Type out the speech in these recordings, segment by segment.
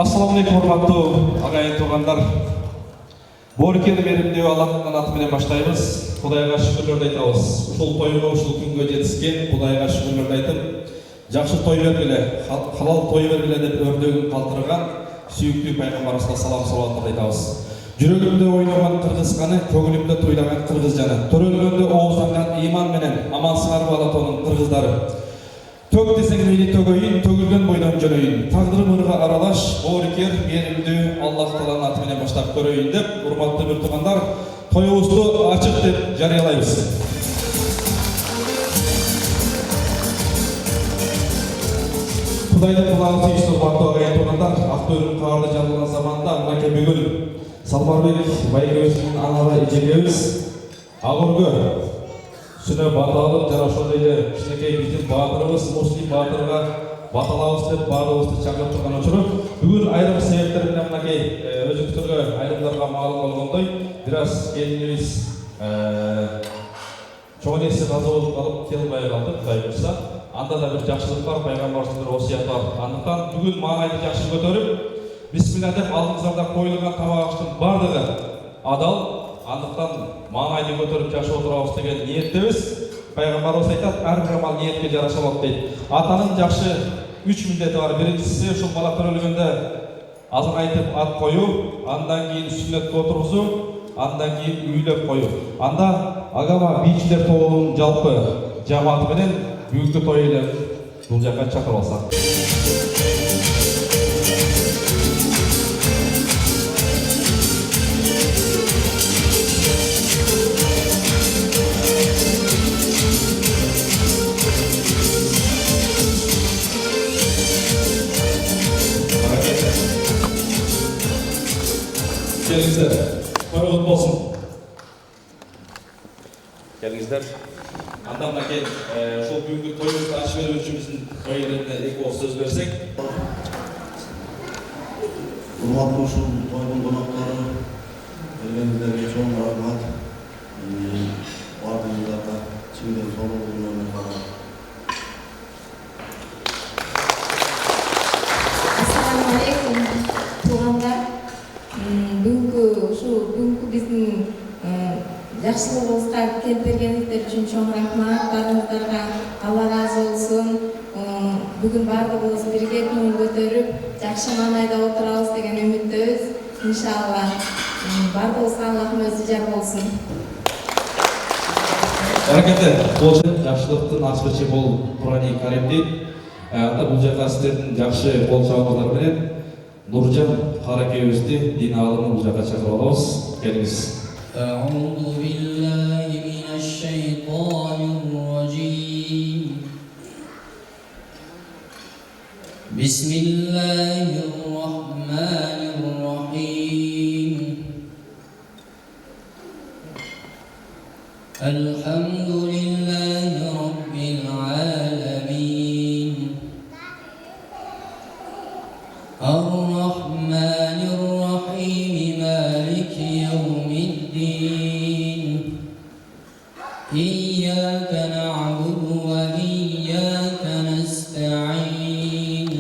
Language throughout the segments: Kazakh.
Assalamu alaikum hormаттуу агайын туугандар. Боркені берімдеу Аллахтың аты менен баштайбыз. Кудайга шүкүрлөрдү айтабыз. Ушул тойго, ушул күнгө жетишкен Кудайга шүкүрлөрдү айтып, жакшы той бергиле, халал той бергиле деп өрдөгүн калтырган сүйүктүү пайгамбарыбызга салам салаваттарды айтабыз. Жүрөгүмдө ойногон кыргыз каны, көңүлүмдө тойлогон кыргыз жаны, төрөлгөндө оозданган иман менен амансыңар балатонун кыргыздары. Тök desең мейли төгөйүн, төгүлгөн бойдон жөнөйүн. Тагдырым ырга аралаш, боорукер, беримдүү Аллах Тааланын аты менен баштап көрөйүн деп, урматтуу бир туугандар, тоюбузду ачык деп жарыялайбыз. Кудайдын кулагы тийиштүү урматтуу агайын туугандар, Актөбүнүн каарды жабылган заманда мынакей бүгүн Салмарбек байгебиздин анары эжегебиз Агыргө Сүнө баталып жана ошондой эле кичинекей биздин баатырыбыз Муслим баатырга баталабыз деп баардыгыбызды чакырып турган учур бүгүн айрым себептер менен мынакей өзүңүздөргө айрымдарга маалым болгондой бир аз келинибиз чоң энеси каза болуп калып келбей калды Кудай буйрса. Анда да бир жакшылык бар, пайгамбарыбыздын бир осуяты бар. Андыктан бүгүн маанайды жакшы көтөрүп бисмилла деп алдыңыздарда коюлган тамак аштын баардыгы адал. Андыктан маанайды көтөрүп жашап отурабыз деген ниеттебиз. Пайгамбарыбыз айтат, ар бир амал ниетке жараша болот дейт. Атанын жакшы 3 милдети бар. Биринчиси ушул бала төрөлгөндө азан айтып ат коюу, андан кийин сүннөткө отургузуу, андан кийин үйлөп коюу. Анда агама бийчилер тобунун жалпы жамааты менен бүгүнкү той эле бул жака чакырып алсак. Келіңіздер, той болсын. Келіңіздер. Анда мынакей ошол бүгүнкү тойубузду ачып берүү үчүн биздин той ээлерине эки ооз сөз берсек. Урматтуу ушул тойдун коноктору, келгениңиздерге чоң рахмат. Бардыгыңыздарга чындыгы сонун каалайм. Assalamu alaikum туугандар. Бүгүнкү биздин жакшылыгыбызга келтиргениңиздер үчүн чоң рахмат. Баарыңыздарга Алла ыраазы болсун. Бүгүн баардыгыбыз бирге көңүл көтөрүп, жакшы маанайда отурабыз деген үмүттөбүз. Иншалла. Баардыгыбызга Аллахым өзү жар болсун. Баракалла. Бул жакшылыктын ачкычы бул Курани Каримди. Анда бул жака сиздердин жакшы кол чабуулар менен Нуржан Каракебизди дин алымы бул жака чакырып алабыз. Келиңиз. أعوذ بالله من الشيطان الرجيم بسم الله الرحمن الرحيم الحمد لله رب العالمين الرحمن الرحيم مالك يوم الدين إياك نعبد وإياك نستعين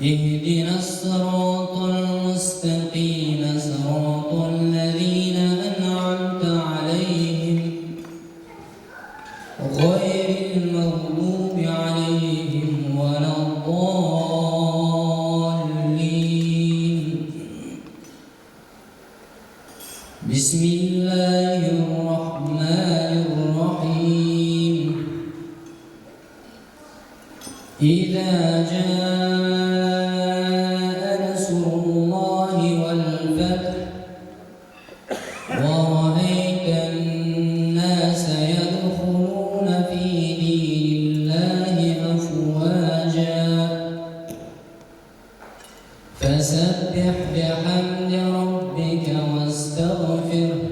اهدنا الصراط المستقيم صراط الذين أنعمت عليهم غير المغضوب عليهم ولا الضالين بسم الله الرحمن الرحيم إذا جاء نصر الله والفتح ورأيت الناس يدخلون في دين الله أفواجا فسبح بحمد ربك واستغفره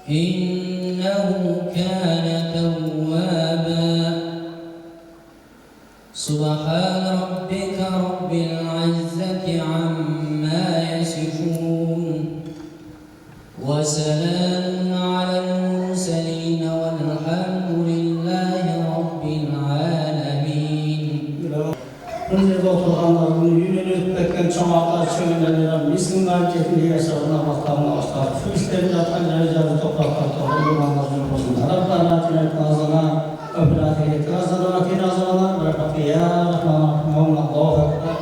إنه كان توابا سبحان ربك رب العزة عما يصفون وسلام على المرسلين والحمد لله رب العالمين. çöğünlerden Müslüman cehliye savuna bakalım asla. Şu işlerin atkan ricazı toprakta imanlarını bozun. Rabbana atina kazana öbür ahireti kazana atina kazana bırakıp ya Rahman Rahman Allahu Ekber.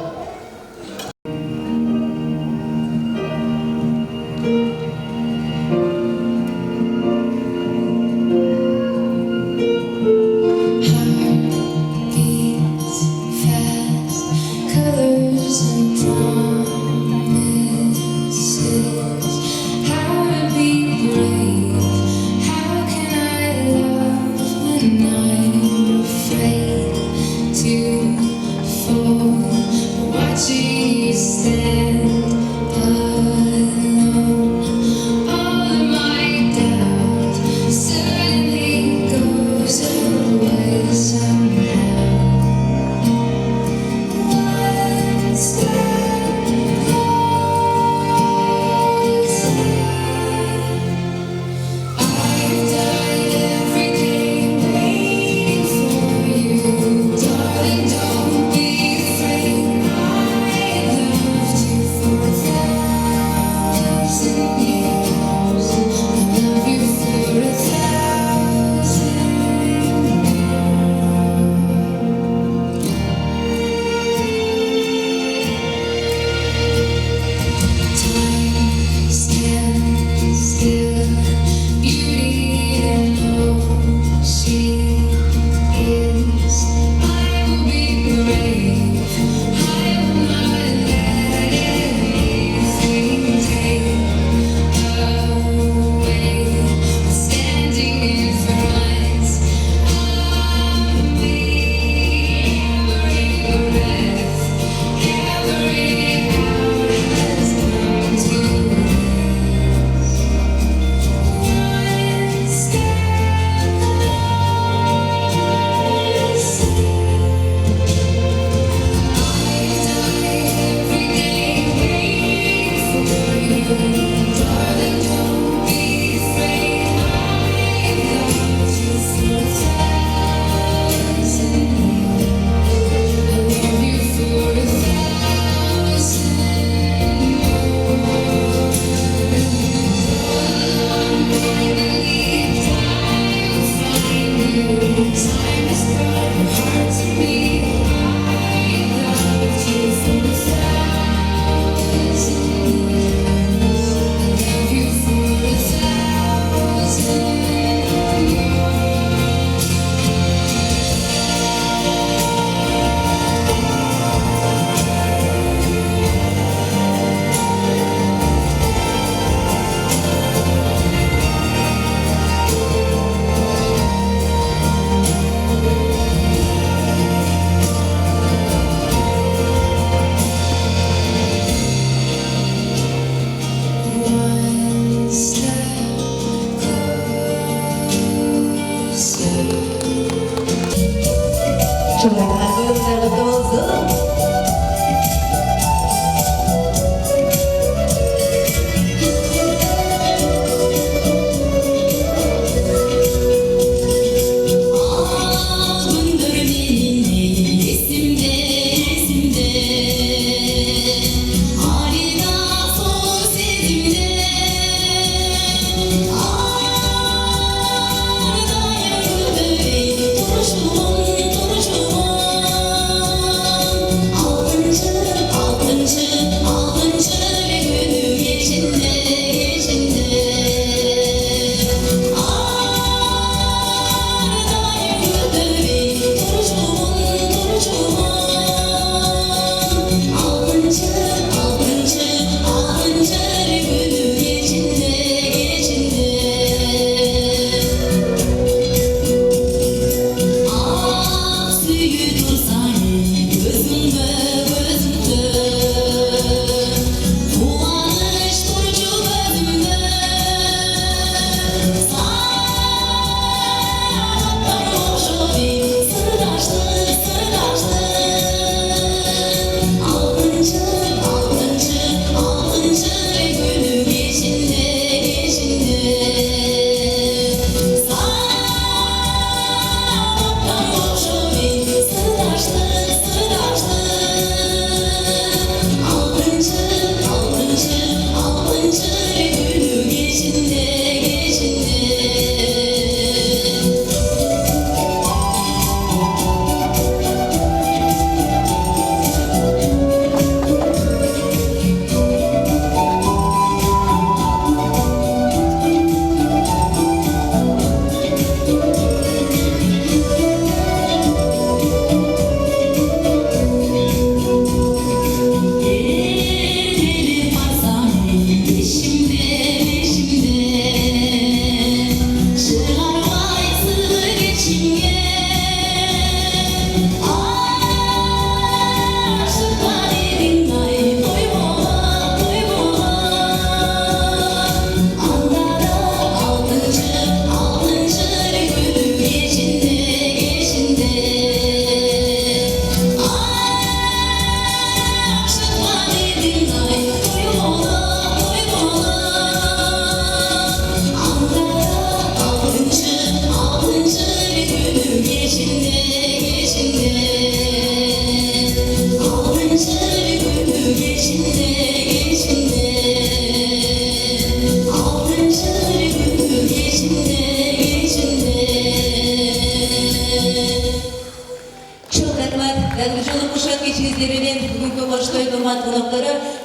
Colors and promises. How to be brave? How can I love when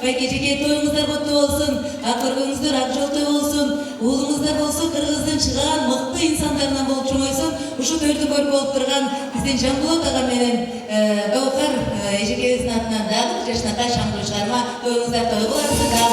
Bayke жеке toyuңuzдар құтты болсын, көргөнүңүздөр ак жолтой болсын, уулуңуздар болсо Кыргыздын чыган мыкты инсандарынан болуп чоңойсун. Ушу төрдү көрүп болуп турган биздин Жанболот ага менен Гаухар эжекебиздин атынан дагы бир жашынакай шаңдуу чыгарма тоюңуздар той кыласыздар.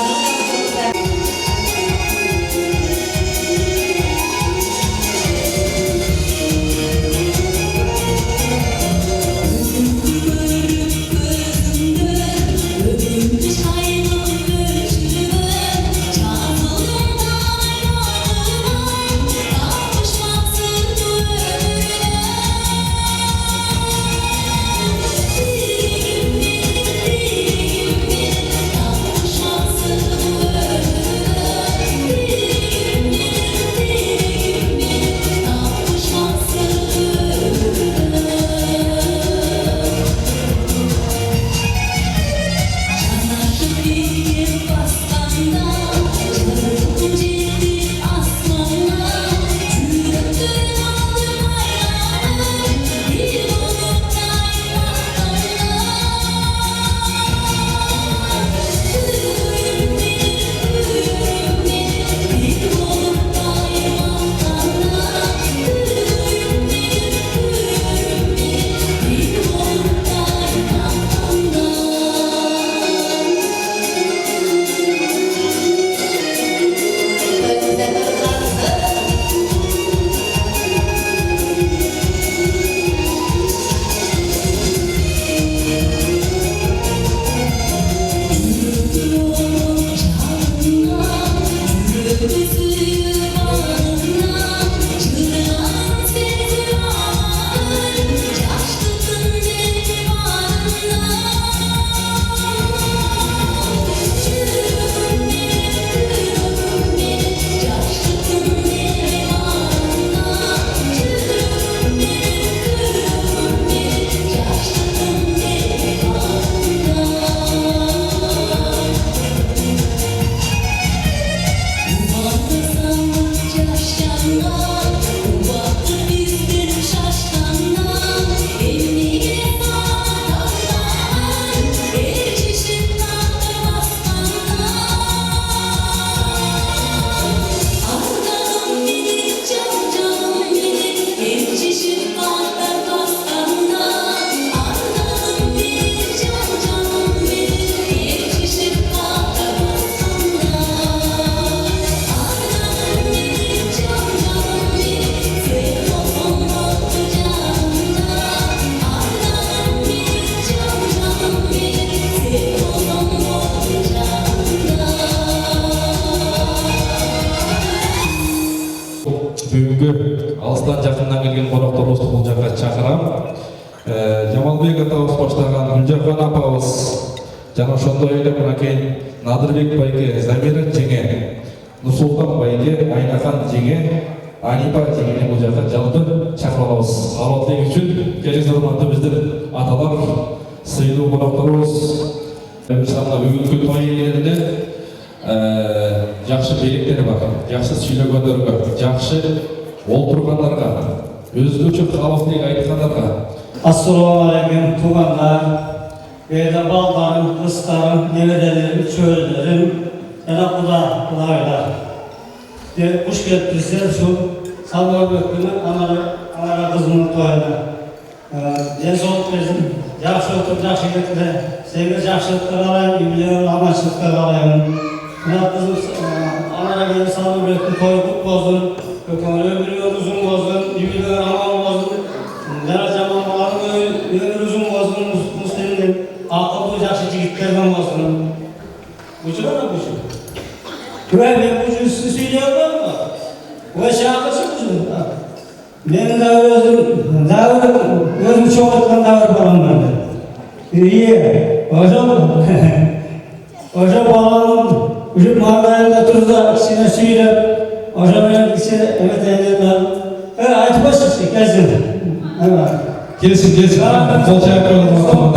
Бүгүнкү алыстан жакындан келген конокторубузду бул жакка чакырам. Жамалбек атабыз баштаган Гүлжапан апабыз жана ошондой эле мынакей Надырбек байке, Замира жеңе, Нурсултан байке, Айнахан жеңе, Анипа жеңени бул жакка жалпы чакырып алабыз. Кабыл үчүн келиңиздер урматтуу биздин аталар, сыйлуу конокторубуз. Бүгүнкү той ээлеринде жакшы белектер бар, жакшы сүйлөгөндөргө, жакшы олтургандарга, өзгөчө калыптык айткандарга. Assalamu alaikum tuğanlar, evde ballarım, kızlarım, nevelerim, çöllerim, yana kudaylar. Kuş getirse şu sabah bökünü anara kızımın toyuna. Cezol bizim, yakşı oturup yakşı getire, sevgi yakşılıklar alayım, yübülerim, amaçlıklar alayım. Yana kızım anara gelip sabah bökünü toyukut bozun, kökümün ömrü uzun bozun, yübülerim aman bozun. Yana zamanlarım ömrü uzun bozun, Müslümanım, akıllı yakşı çigitlerden bozun. Uçur mu uçur? Ben bu cüssü söylüyorum mu? O şarkısı mısın? Benim de özüm çok etken davır falan vardı. İyi, hocam bağlanım, hocam mahallede turda ikisine söyleyip, hocam benim ikisine evet edelim. Ayıt başlısı, gelsin. Gelsin, kol çay koyalım.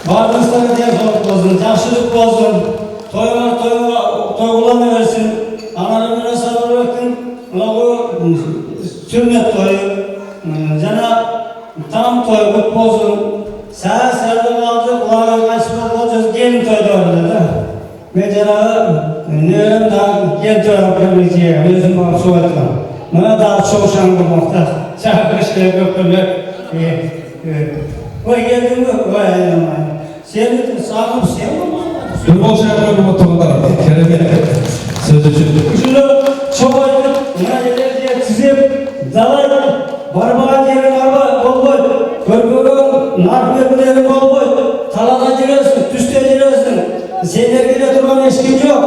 Varlığınızda diye zorluk bozun, yaşlılık bozun, toygulanı versin, analarına sabır bakın, bu sünnet toyu, cana tam toy bozun, sağ sırada kaldı, kulağına kaçmak olacağız, gelin toyda orada. мен жаңағы нелерімді келді бірінші өзім барып су айтқан. Мына дағы шоушаң болмақта, шақырышты көпірлер. Ой, келдің бі? Ой, айналмайын. Сені сағып, сен болмақта. Нұрбол шағырып отырғандар, керемет сөз үшін. Үшілі шоу айтып, мына жерлерде тізеп, далай, бармаған жерің арба болбой, көрмеген наркөбілерің болбой, талада жүресің, түсте жүресің, сендерге де тұрған ешкім жоқ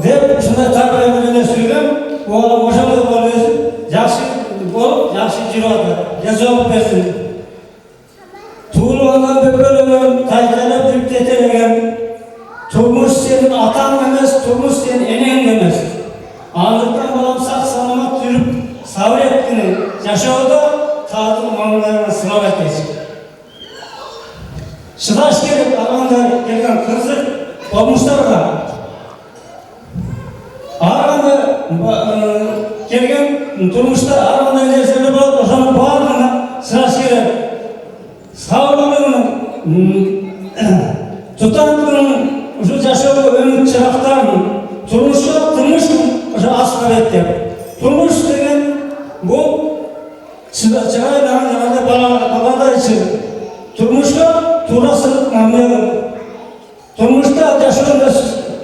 деп шындай тарбаймен сөйлем, оғалым ошамды болесің, жақсы болып, жақсы жүреді, жазауып берсін. Туылғаннан бөпелеген, тайқалап жүріп кетелеген, тұрмыс сенің атаң емес, тұрмыс сенің енең емес. Андықтан балам сақ саламат жүріп, сауыр еткінің жашауда тағдың маңларына сынап әкесін. Шыдаш керек ағанда келген қызық болмыстарға. Ағанда келген тұрмышта ағанда нәрселер болады, осының барлығына шыдаш керек. Саулығының, тұтандығының, ұшы жашауы өмір шырақтарын, тұрмышқа тұрмышын ұшы асқар еттеп. Тұрмыш деген бұл шығайдағы балада үшін. Тұрмышқа турасылық мәмлеғі. Тұрмышта жашауында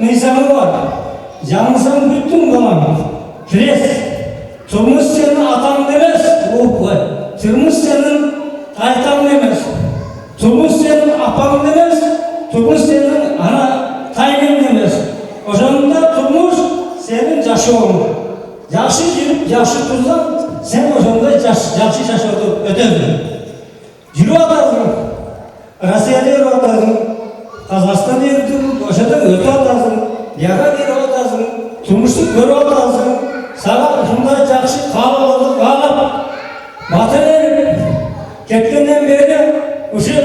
мейзамы бар. Жаңылсаң бүттің балам, кірес. Тұрмыш сенің атаң емес, тұрмыш сенің айтаң емес. Тұрмыш сенің апаң емес, тұрмыш сенің ана тайның емес. Ошаңында тұрмыш сенің жашауың. Жақсы жүріп, жақсы тұрсаң, сен ошаңда жақсы жашауды өтеді. Жүру атасың, Россияда еру атасың, Қазақстан ердің, ошада өті атасың, яға еру атасың, тұрмышты көру атасың, саған шындай жақсы қалып қалап, батыр еріп, кеткеннен бері, үші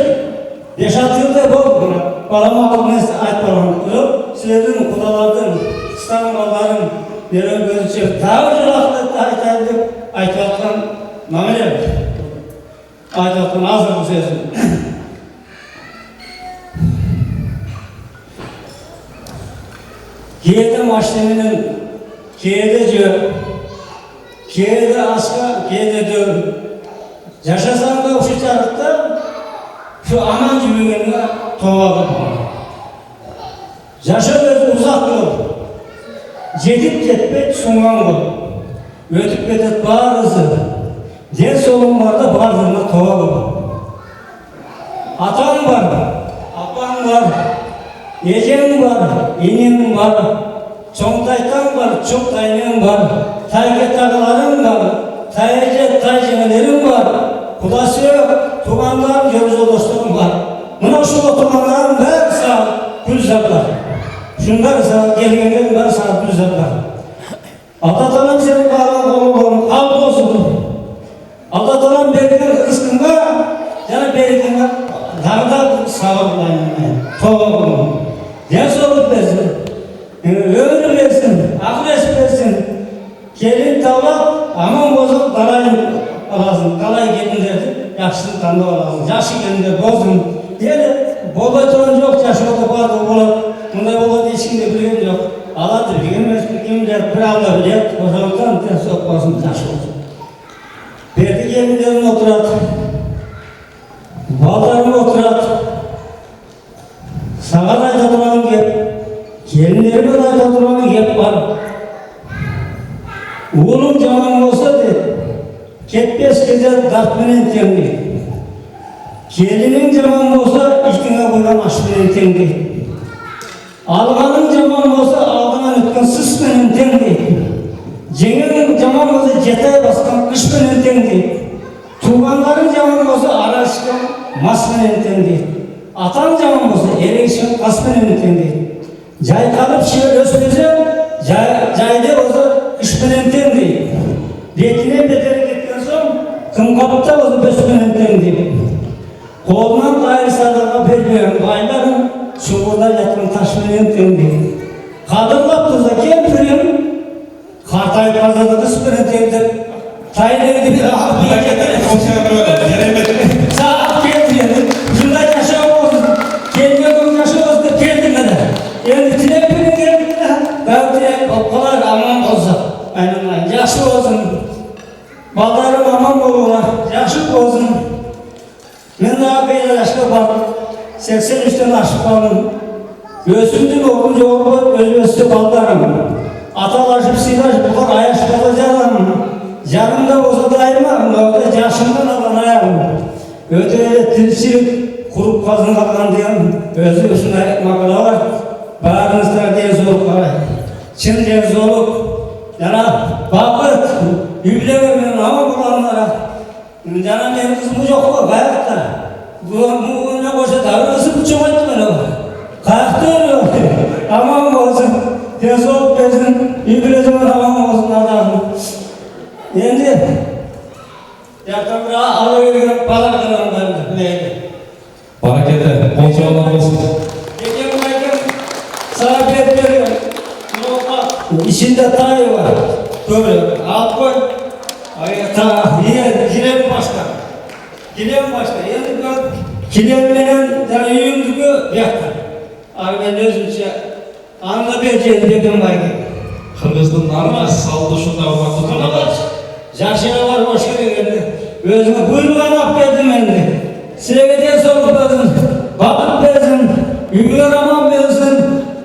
5-6 жылдай болды. Балама ақылмес айтпаған, сілердің құдалардың, ұстанғаларын, нерен көзінше тағы жылақты айтайын деп айтып атқан мамелер. Айтып атқан азыр сөзін. Кейді машиненің, кейді жөр, кейді асқа, кейді дөр. Жашасаң да ұшы жарықта, şu aman жүргенге тоғалы. Жаша өзі ұзақ бол. Жетіп кетпей сұңған бол. Өтіп кетет бар ызы. Ден солың барда бардығына тоғалы бол. Атаң бар, апаң бар, ежең бар, енең бар, чоңтайтаң бар, чоңтайның бар, тайгетағыларың бар, тайжеңелерің бар, құдасы туғандарың, жол жолдастарың бар. Мына ұшыл отырғандарың бәрі саған күл зарлар. Шындар саған келгенген бәрі саған күл зарлар. Ата-атаның сенің қалған қал болсын. Ата-атаның берген қысқынға, және бергенге дағда сабыр болайын. Тоғылын. Ден солып берсін. Өмір берсін, ақылес берсін. Келін таулап, аман бозып далайын аласың. Далай келіндерді жақшысын таңдау аласың. Жақшы келіндер бозың. Дені болай тұрған жоқ, жашауды барды болады. Мұндай болады ешкімде білген жоқ. Алады білген емес, білгендер бір алда білет. Осауыздан ден соқ болсын, жақшы болсын. Берді келіндерін отырады. Балдарым отырады. Саған айта тұрған кеп, келіндермен айта тұрған кеп бар. Оğlum жаман болса деді, кетпес кезер дартменен тең дейді. Келінің жаман болса, итіңе қойған ашменен тең дейді. Алғаның жаман болса, алдынан өткен сыспенен тең дейді. Жеңің жаман болса, жетай басқан күшпенен тең дейді. Туғандарың жаман болса, ара ішкен масменен тең дейді. Атаң жаман болса, ерекшен қаспенен тең дейді. Жайқалып шер өспесең, жайды болса, үшпенен тең дейді. Бетінен бетері кеткен соң, қымқапта болса, бөспенен тең дейді. Қолынан қайырсадарға берген байларын, шұғырда жатқан ташпенен тең дейді. Қадырлап тұрса кемпірін, қартайып қалдады қыспенен тең деп, тайнерді бір сағат келтіреді. Жындай жашау болсын, келген жашау болсын деп келдің әді. Енді тілеп Okula aman olsun. Aynen. Yaxşı olsun. Ballarım aman boluna. Yaxşı olsun. Ben daha bir yaşta var. 83'ten aşık kaldım. Göğsümdün okunca olup özbüstü ballarım. Atalaşıp silaşıp bu ayaş kalacağım. Yanımda olsa daima orada yaşımdan alan ayağım. Öteye tilsilik kurup kazın kalan diyen özü üstüne makala var. Bağırınızlar diye zorluk var. Çin diye zorluk. Yana bakıt, yükleme ama bulanlara. Yana benim kızımız yok mu? Kayakta. Bu ne koşa davranısı bu çok ettim öyle. Kayakta öyle. Aman olsun. Tez olup bezin. Yükleyeceğim aman olsun adamım. Endi yakın bir alıverip balaklarım ben neydi? Barakete, konuşmalar olsun. Gece bırakın sabit veriyor. İçinde tayı var. Böyle alt koy. Yine başka. Yine başka. Yani kilemlerin yani yüzünü yaktı. Abi ben özümce anla beceri dedim belki. Kırgızdın narına saldı şunda olmak tutmalar. Yaşına var hoş geldin. Özüme buyruğuna laf verdim endi. Siregediye sorup verdim. Bakıp verdim. Yüğüler aman versin.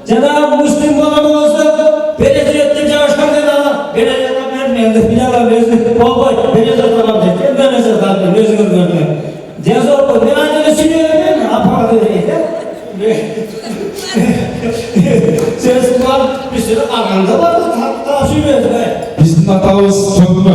Cenab-ı Müslüm bana olsa belediyetle çalışkan dedi Allah. Belediyeden vermeyendi. Bilal versin. Baba belediyeden alacak. Ben de zaten özgür görmüyorum. Ceza oldu. Ben acele sürüyorum. Apara vereydi. Ses var. Bir sürü aranda vardı. Hatta sürüyordu. Bizim hatamız çok mu?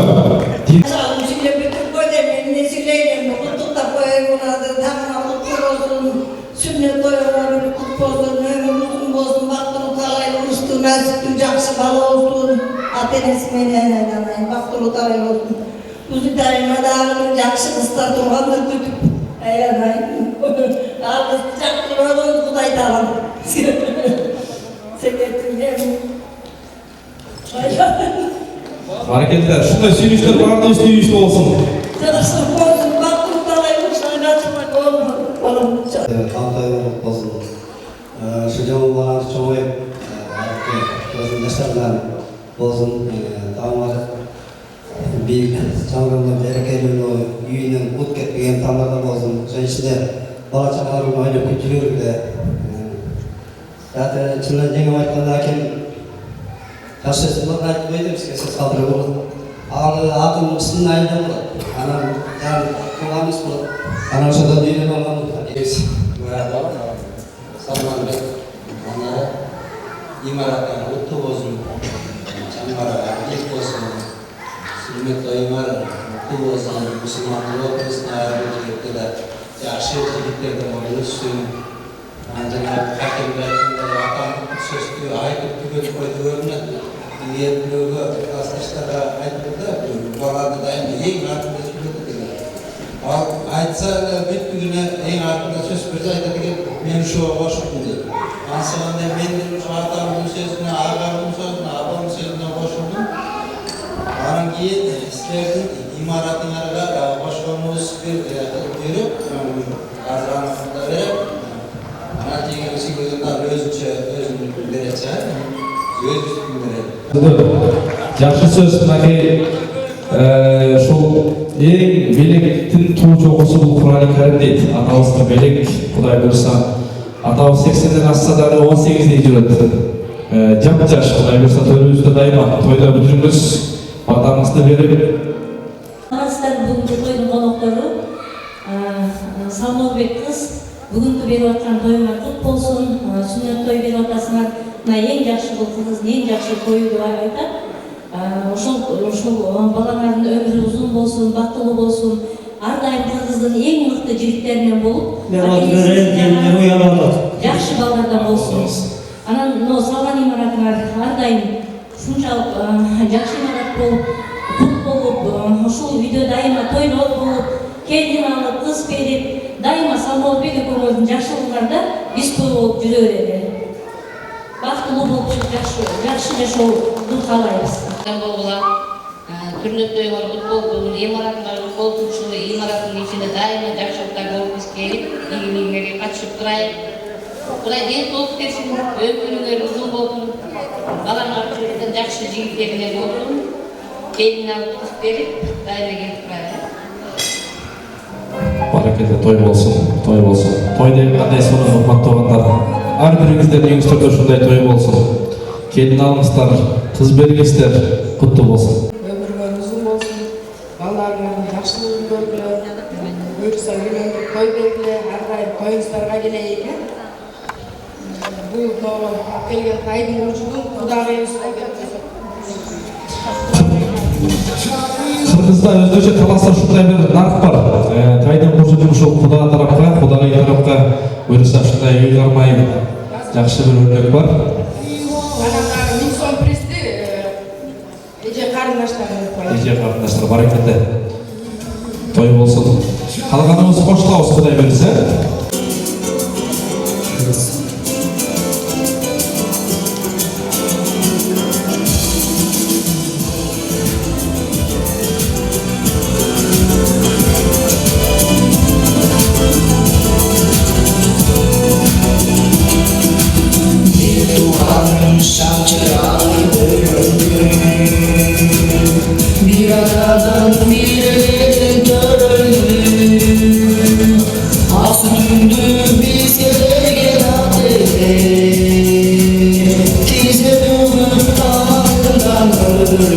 Sünnet toylarını kutlu olsun, ömrümüzün olsun, baktırı talaylı olsun, mesutun jakşı bala olsun, atenesi menen anayın, baktırı talaylı olsun. Kuzu tarayma dağının jakşı kıstar turgandır tütüp, aylanayın. Ağız jakşı olsun, kuday talan. Sekretim yemin. Hareketler, şunda sürüşler vardı üstü olsun. Çalışsın olsun, baktırı talaylı olsun, kaçmak olmaz. Kantaylar olsun. Şu camalar çoğu yaşlardan olsun. Tamam bir çağrımda berekeli yüğünün kut ketmeyen tamlardan olsun. Sen işte bala çağrımda öyle küçülüyor de. Zaten içinden yengem aytkandakin yaşasınlar aytmaydı bizge siz kaldırı olur. Ağın ısının ayında olur. Anam yani kulağımız olur. Anam şurada düğünün olan Salman Bey, onlara imarattan mutlu olsun, çamara ilk olsun, sünnet imar mutlu olsun, Müslümanlığı olsun, ayrıca da yaşlı çocuklardan olursun. Ancak hakemlerden akan sözlü ait bir koyduğunda niyetliği aslaşlara aitında bu arada da en artık aytsa bir güne en arkada söz söyleyecek men şu hoşum dedi. Aslında men de şu adamın sözüne, ağabeyim sözüne, abam sözüne hoşum. Hangi isterdim imaratlara hoşumuz bir görüp azranlıkta verip anacığın sigortadan özünü vereceğim. Özünü vereceğim. Yaxşı söz naki şu eң белектин туу жокусу бул Кур'ан-ы Карим дейт. Атабызга белек Кудай буйрса атабыз 80ден асса дагы 18дей жүрөт. Жап-жаш Кудай буйрса төрүбүздө дайыма тойдо бүтүрүңүз батаңызды берип. Арасында бүгүнкү тойдун коноктору Салманбек кыз бүгүнкү берип аткан тоюңар кут болсун. Сүннөт той берип атасыңар. Мына эң жакшы бул кыздын эң жакшы тою деп айтат. Ошол балаңардын өмүрү узун болсун, бактылуу болсун. Ар дайым кыргыздын эң мыкты жигиттеринен болуп, жакшы балдардан болсун. Анан салган имаратыңар ар дайым ушунчалык жакшы имарат болуп, кут болуп, ушул үйдө дайыма тойлор болуп, келин алып, кыз берип, дайыма Салманбек экөөңөрдүн жакшылыгында биз көп болуп жүрө берели. Бактылуу болуп, жакшы жашоодун каалайбыз. Болгула түрлүү тойлор кут болду, имараттар кут болду, ушул имараттын ичинде дайыма жакшылыктар болуп биз келип, ийгилигиңерге катышып турайык. Кудай ден толук берсин, өмүрүңөр узун болсун. баланы алып жүргенден жакшы жигиттерине болдум. Келин алып кыз берип, дайыма келип турат. Баракелде, той болсын, той болсын. Той деген кандай сонун урматтуу туугандар. Ар бириңиздердин үйүңүздөрдө ушундай той болсын. Келин алыңыздар, кыз бериңиздер, куттуу болсын. Өмүрүңөр узун болсун, балдарыңардын жакшылыгын көргүлө, буюрса үйлөнгү той бергиле, ар кайым тоюңуздарга келейик. Бул тоого алып келген тайдын учурун Кудайыбызга берсек. Сыртыңызда өзгөчө таласа ушундай бир нарк бар. Тайдын кожугун ушул Кудай тарапка, Кудайы тарапка буюрса ушундай үй кармай жакшы бир өрнөк бар. Анан миң сом призди эже карындаштар берип коет. Эже карындаштар баракелде. Той болсун. Калганыбыз коштабыз Кудай берсе. Bir aradan bir töröldü, as döndü bize geldi. Tize dönüp kanından öldü.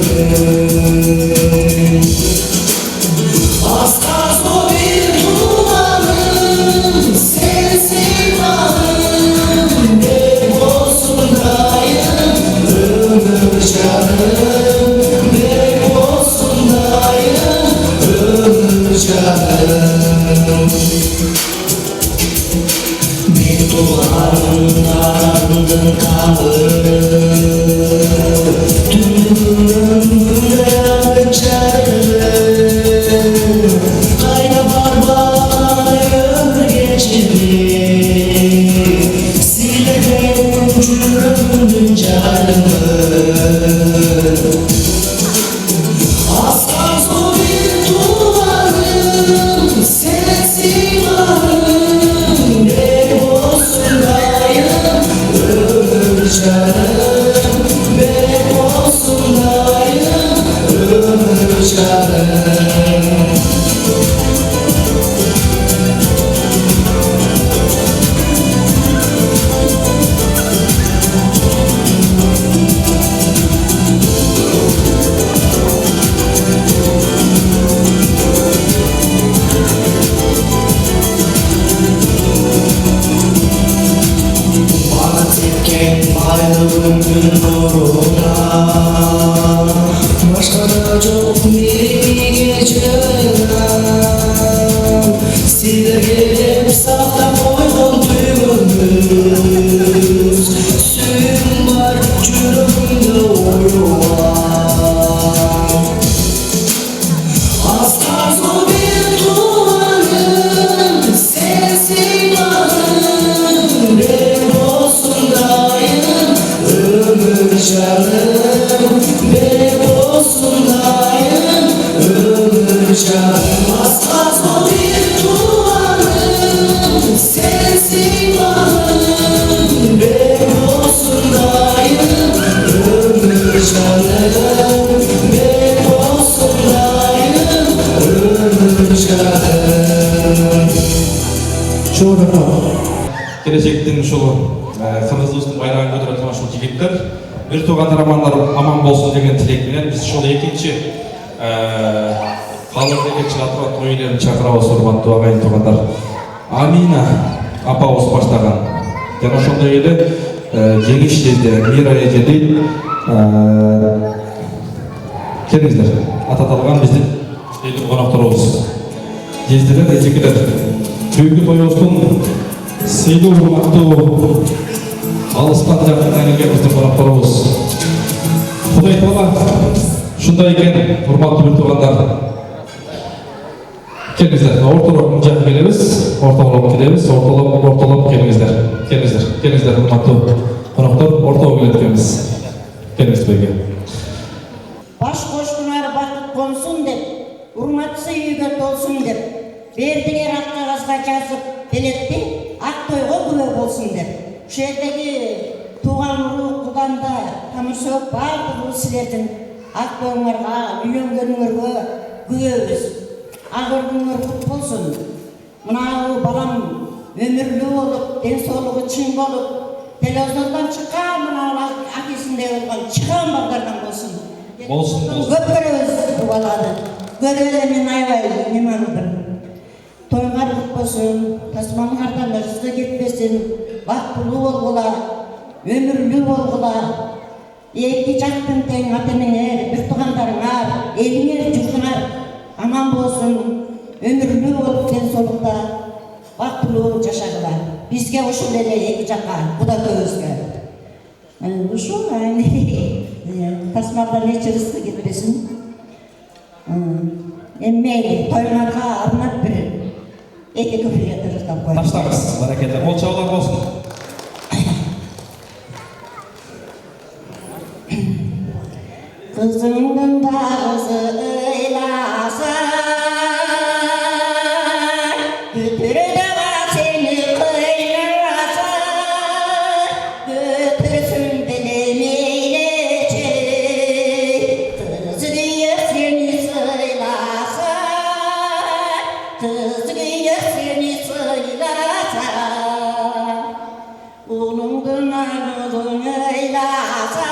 Asla o bir dumanın sensin ağın, hep olsun dayın ömür canım. Bir duvarın ardın kalır, tüm ömrüne geçer. Kayna barbarı geçirir, silerim cürümün canımı. Aslan zor bir duvarın sensin ağın, hep olsun dayım ömür canım, hep olsun dayım ömür canım. Ayrılığın nuruna başka da çok bir geceler size gelip sahte koydum düğümümüz suyum var cürümde uyuvar asla zor bir duvarın sensin ağın hep olsun dayım ömür canım, benim olsun dayım ömür canım. Asla zor bir duvarım sensin ağım, benim olsun dayım ömür canım, benim olsun dayım ömür canım. Çoğuna gelecektin uşulu Kırgızыбыздын байрагын көтөрө турган ушул жигиттер бир туугандар аман болсун деген тилек менен биз ушул экинчи калыбыга чыга турган той ээлерин чакырабыз урматтуу агайын туугандар. Амина апабыз баштаган жана ошондой эле жеңиш жезде Мира эжедей келиңиздер ататалган биздин элдин конокторубуз жездилер эжекелер бүгүнкү тоюбуздун сыйлуу урматтуу алыстан жакындан келген биздин конокторубуз. Кудай таала ушундай экен урматтуу бир туугандар. Келиңиздер, ортолоп жакын келебиз, ортолоп келебиз, ортолоп келиңиздер. Келиңиздер урматтуу коноктор, ортого келет экенбиз. Келиңиз берге. Баш кошкунары бакыт консун деп, урматысы үйгө толсун деп, бердиңер ак кагазга жазып, белетти, ак тойго күбө болсун деп. Ушул жердеги туған рух құданда тамыршоқ барлық сілердің ақ тоңарға үйленгеніңерге күбөбүз. Ағырдыңыр құт болсын. Мынау балам өмірлі болып, денсаулығы чың болып, телевизордан шыққан мынау әкесінде болған шыққан балдардан болсын. Көп көрөбүз бұл баланы. Көрөбүз мен айбай неманымдыр. Тойғар құт болсын, тасманғардан ырысты кетпесін, бақытты болғыла, өмірлі болғыла. Екі жақтың тең ата-енеңер, бір туғандарыңар, еліңер, жұртыңар аман болсын, өмірлі болып денсаулықта бақытты жашағыла. Бізге ошол эле екі жаққа, Құда көбізге. Ушул тасмалдан эч ырысты кетпесин. Мейли тоймарға арнап бір екі көпірге тырыстап қойып. Таштаңыз, баракелді. Қол чабалар болсын. Kızımdan bazı öylasa götür de var seni kıynasa götürsün benim eylece kız diye seni söylasa kız diye seni söylasa onundan ayrılın öylasa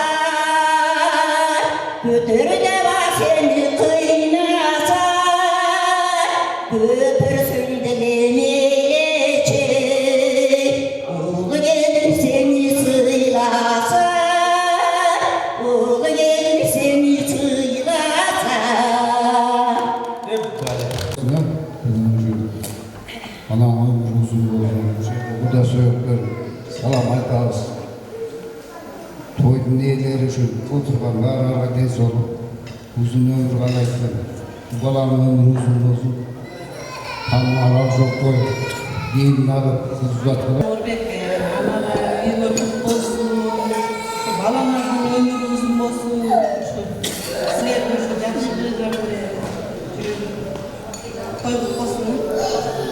götür de var seni kıynasa götürsün dilim eylece oğlu gelin seni sıylasa oğlu gelin seni sıylasa. Anam ömür uzun bolsun. Bu da söylüyor. Salam aytабыз. Toydun eğleri үшін отырған барларға денсаулық, uzun ömür қалайсың. Баланың ömrü uzun болсын. Танымалар жоқ қой. Дейін алып, қыз ұзатқылар. Орбек, өмір құт болсын, балалардың өмірі ұзын болсын, сілердің жақсы тойғыз болсын,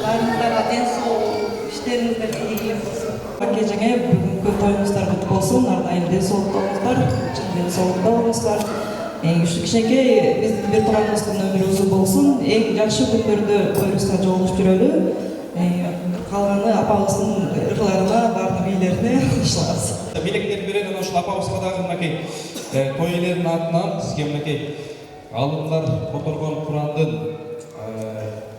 барыңыздарға денсаулық, іштеріңіздерге игілік болсын. Әкежеңе бүгінгі тойыңыздар құт болсын, ардайым денсаулықта болыңыздар, денсаулықта болыңыздар. Кішкенекей біздің бір туғанымыздың өмірі ұзын болсын, ең жақсы күндерді қойырыстан жолығып жүрелі. Қалғаны апамыздың ырғыларына, барын мейлеріне ұшылағыз. Билектер береді, ошыл апамызға дағы мынакей той иелерінің атынан сізге мынакей ғалымдар отырған Құрандың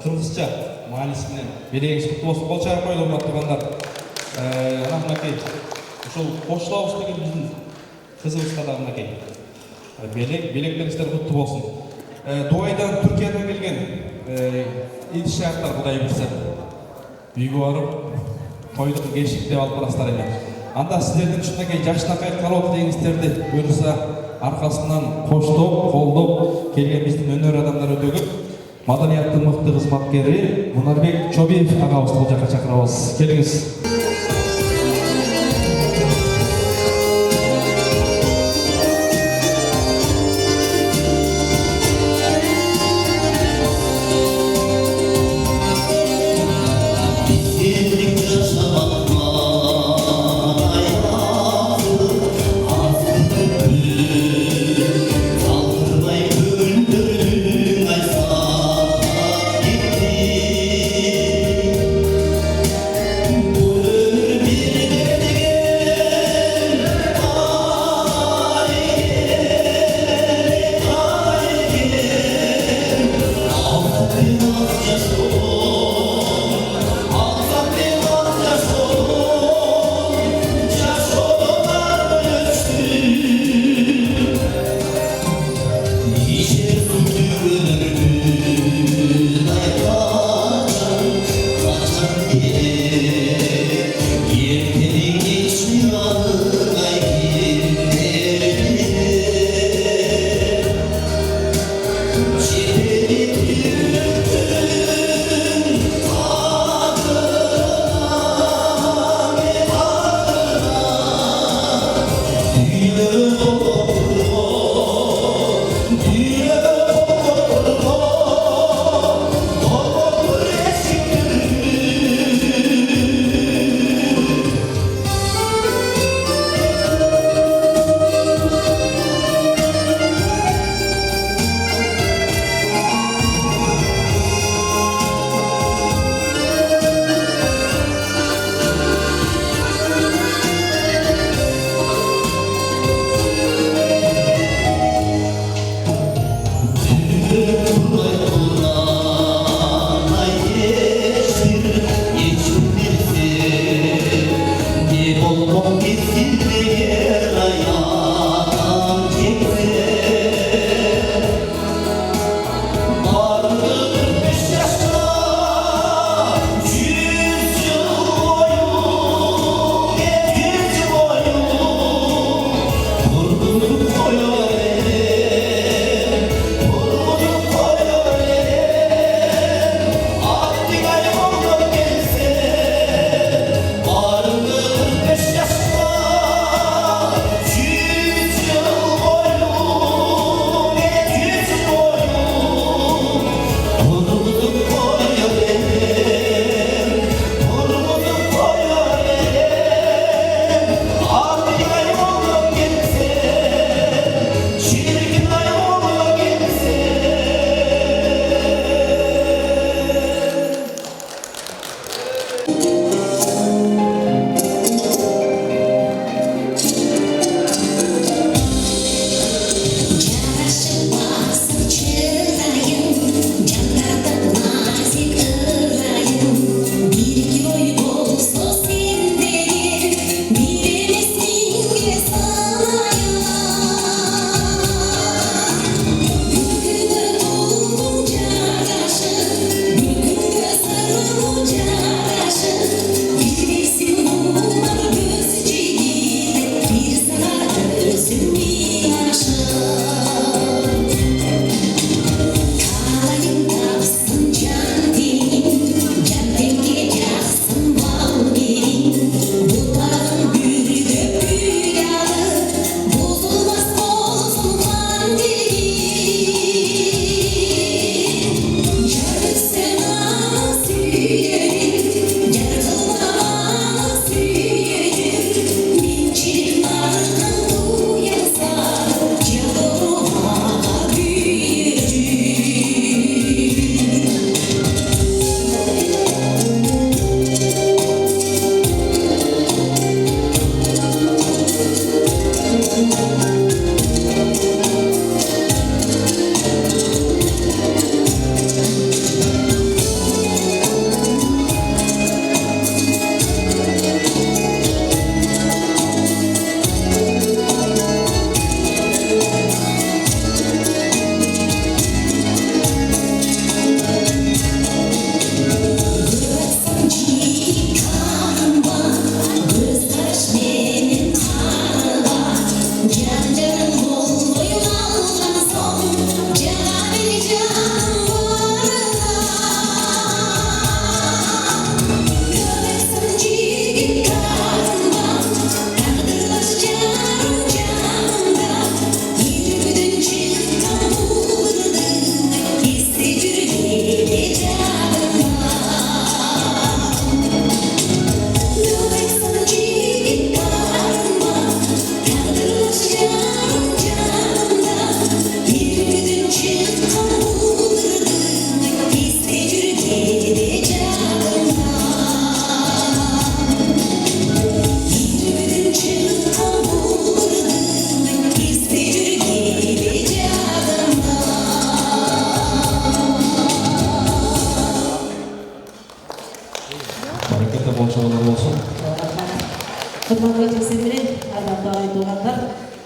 қырғызша маанисінен белегіңіз құтты болсын. Қол шағып қойылып тұрғандар. Мынакей ошол қоштауыз деген біздің қызымызға да мынакей белектеріңіздер құтты болсын. Дуайдан, Түркиядан келген идиш-шарттар Құдай білсін. Үйге барып, тойдың кешіктеп алып барасыздар екен. Анда сіздердің шынакей жашынақай қалауды деңіздерді бұйырса арқасынан қоштоп, қолдоп келген біздің өнер адамдар өте көп. Маданияттың мықты қызматкері Мұнарбек Чобиев ағамызды бұл жаққа шақырамыз. Келіңіз.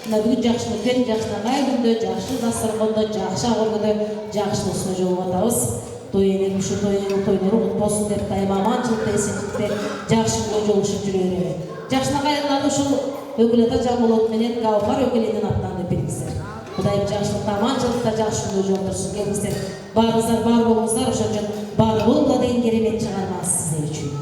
мына бүгүн жакшы өткен жакшынакай күндө жакшы дасторкондо жакшы агыргыда жакшылыгына жолугуп атабыз. Той энем ушу тойлору кут болсун деп дайыма аманчылыкта эсинчиликте жакшы күндө жолугушуп жүрө берели. Жакшынакайларды ушул өкүл ата Жамбулат менен Гаухар өкүлүнүн атынан деп бериңиздер. Кудайым жакшылыкта аманчылыкта жакшы күндө жолдурсун. Келиңиздер. Баарыңыздар бар болуңуздар, ошон үчүн бар болуңуздар деген керемет чыгарма сиздер үчүн.